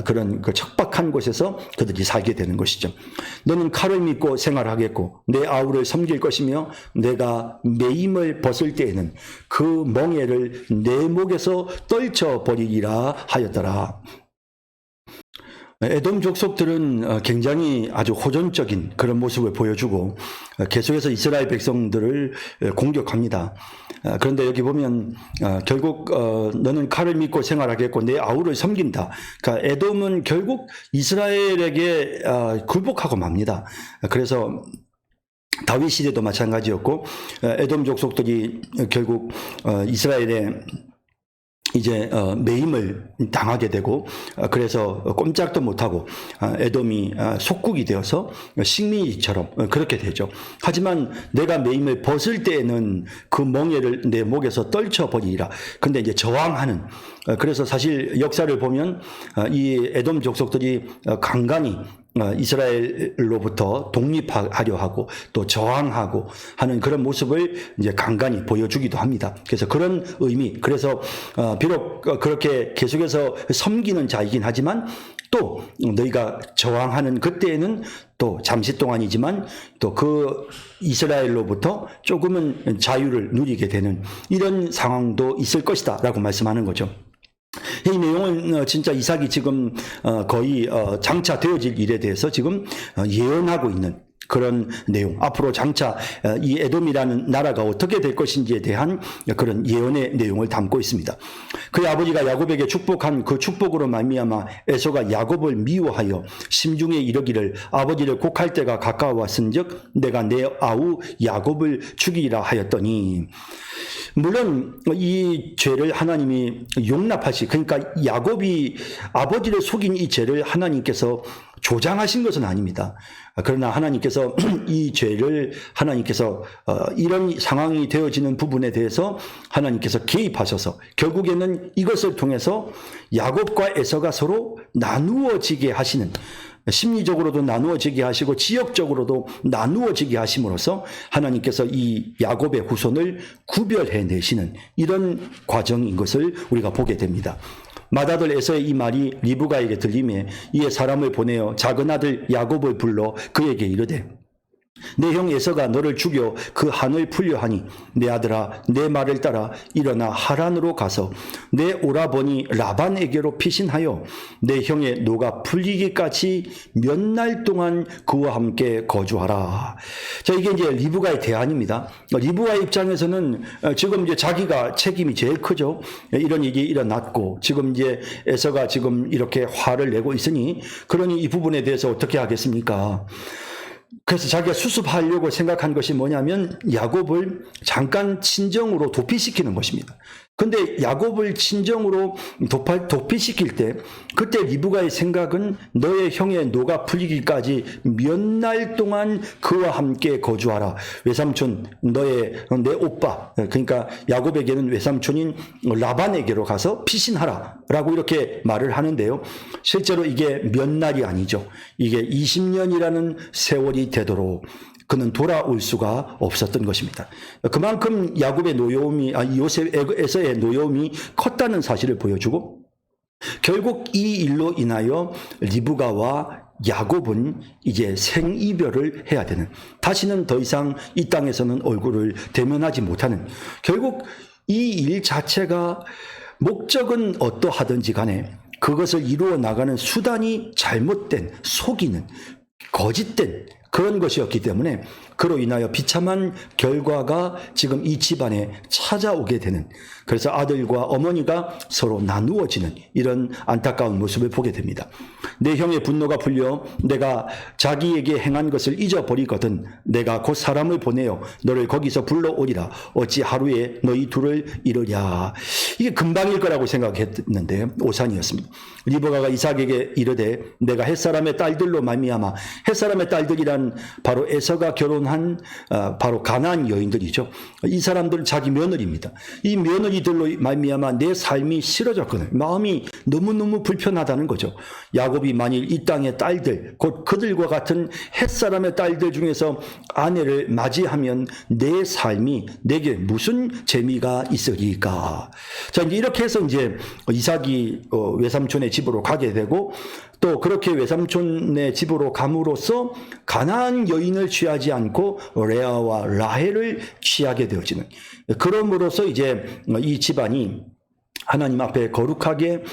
그런 그 척박한 곳에서 그들이 살게 되는 것이죠. 너는 칼을 믿고 생활하겠고 내 아우를 섬길 것이며 내가 매임을 벗을 때에는 그 멍에를 내 목에서 떨쳐버리리라 하였더라. 에돔 족속들은 굉장히 아주 호전적인 그런 모습을 보여주고 계속해서 이스라엘 백성들을 공격합니다. 그런데 여기 보면 결국 너는 칼을 믿고 생활하겠고 내 아우를 섬긴다. 그러니까 에돔은 결국 이스라엘에게 굴복하고 맙니다. 그래서 다윗 시대도 마찬가지였고 에돔 족속들이 결국 이스라엘의 이제 매임을 당하게 되고 그래서 꼼짝도 못하고 에돔이 속국이 되어서 식민지처럼 그렇게 되죠. 하지만 내가 매임을 벗을 때에는 그 멍에를 내 목에서 떨쳐버리리라. 근데 이제 저항하는, 그래서 사실 역사를 보면 이 에돔 족속들이 간간히 이스라엘로부터 독립하려 하고 또 저항하고 하는 그런 모습을 이제 간간히 보여주기도 합니다. 그래서 그런 의미, 그래서 비록 그렇게 계속해서 섬기는 자이긴 하지만 또 너희가 저항하는 그때에는 또 잠시 동안이지만 또 그 이스라엘로부터 조금은 자유를 누리게 되는 이런 상황도 있을 것이다 라고 말씀하는 거죠. 이 내용은 진짜 이삭이 지금 거의 장차 되어질 일에 대해서 지금 예언하고 있는 그런 내용, 앞으로 장차 이 에돔이라는 나라가 어떻게 될 것인지에 대한 그런 예언의 내용을 담고 있습니다. 그의 아버지가 야곱에게 축복한 그 축복으로 말미암아 에서가 야곱을 미워하여 심중에 이르기를 아버지를 곡할 때가 가까웠은즉 내가 내 아우 야곱을 죽이라 하였더니, 물론 이 죄를 하나님이 그러니까 야곱이 아버지를 속인 이 죄를 하나님께서 조장하신 것은 아닙니다. 그러나 하나님께서 이 죄를 이런 상황이 되어지는 부분에 대해서 하나님께서 개입하셔서 결국에는 이것을 통해서 야곱과 에서가 서로 나누어지게 하시는, 심리적으로도 나누어지게 하시고 지역적으로도 나누어지게 하심으로써 하나님께서 이 야곱의 후손을 구별해내시는 이런 과정인 것을 우리가 보게 됩니다. 맏아들 에서의 이 말이 리브가에게 들리매 이에 사람을 보내어 작은 아들 야곱을 불러 그에게 이르되 내 형 에서가 너를 죽여 그 한을 풀려 하니 내 아들아 내 말을 따라 일어나 하란으로 가서 내 오라버니 라반에게로 피신하여 내 형의 노가 풀리기까지 몇 날 동안 그와 함께 거주하라. 자, 이게 이제 리브가의 대안입니다. 리브가 입장에서는 지금 이제 자기가 책임이 제일 크죠. 이런 일이 일어났고 지금 이제 에서가 지금 이렇게 화를 내고 있으니 그러니 이 부분에 대해서 어떻게 하겠습니까? 그래서 자기가 수습하려고 생각한 것이 뭐냐면 야곱을 잠깐 친정으로 도피시키는 것입니다. 근데 야곱을 친정으로 도피시킬 때 그때 리브가의 생각은 너의 형의 노가 풀리기까지 몇 날 동안 그와 함께 거주하라. 외삼촌 내 오빠, 그러니까 야곱에게는 외삼촌인 라반에게로 가서 피신하라 라고 이렇게 말을 하는데요. 실제로 이게 몇 날이 아니죠. 이게 20년이라는 세월이 되도록 그는 돌아올 수가 없었던 것입니다. 그만큼 야곱의 노여움이, 에서의 노여움이 컸다는 사실을 보여주고 결국 이 일로 인하여 리브가와 야곱은 이제 생이별을 해야 되는, 다시는 더 이상 이 땅에서는 얼굴을 대면하지 못하는, 결국 이 일 자체가 목적은 어떠하든지 간에 그것을 이루어 나가는 수단이 잘못된, 속이는, 거짓된 그런 것이었기 때문에 그로 인하여 비참한 결과가 지금 이 집안에 찾아오게 되는, 그래서 아들과 어머니가 서로 나누어지는 이런 안타까운 모습을 보게 됩니다. 내 형의 분노가 풀려 내가 자기에게 행한 것을 잊어버리거든 내가 곧 사람을 보내어 너를 거기서 불러오리라. 어찌 하루에 너희 둘을 이르랴. 이게 금방일 거라고 생각했는데 오산이었습니다. 리브가가 이삭에게 이르되 내가 햇사람의 딸들로 말미암아, 햇사람의 딸들이란 바로 에서가 결혼한 바로 가나안 여인들이죠. 이 사람들은 자기 며느리입니다. 이 며느리들로 말미암아 내 삶이 싫어졌거든. 마음이 너무너무 불편하다는 거죠. 야곱이 만일 이 땅의 딸들, 곧 그들과 같은 햇사람의 딸들 중에서 아내를 맞이하면 내 삶이 내게 무슨 재미가 있으리까. 자, 이제 이렇게 해서 이제 이삭이 외삼촌의 집으로 가게 되고 또 그렇게 외삼촌의 집으로 감으로써 가나안 여인을 취하지 않고 레아와 라헬을 취하게 되어지는, 그럼으로써 이제 이 집안이 하나님 앞에 거룩하게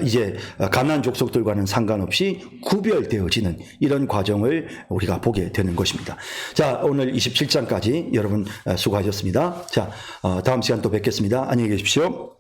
이제 가나안 족속들과는 상관없이 구별되어지는 이런 과정을 우리가 보게 되는 것입니다. 자, 오늘 27장까지 여러분 수고하셨습니다. 자, 다음 시간 또 뵙겠습니다. 안녕히 계십시오.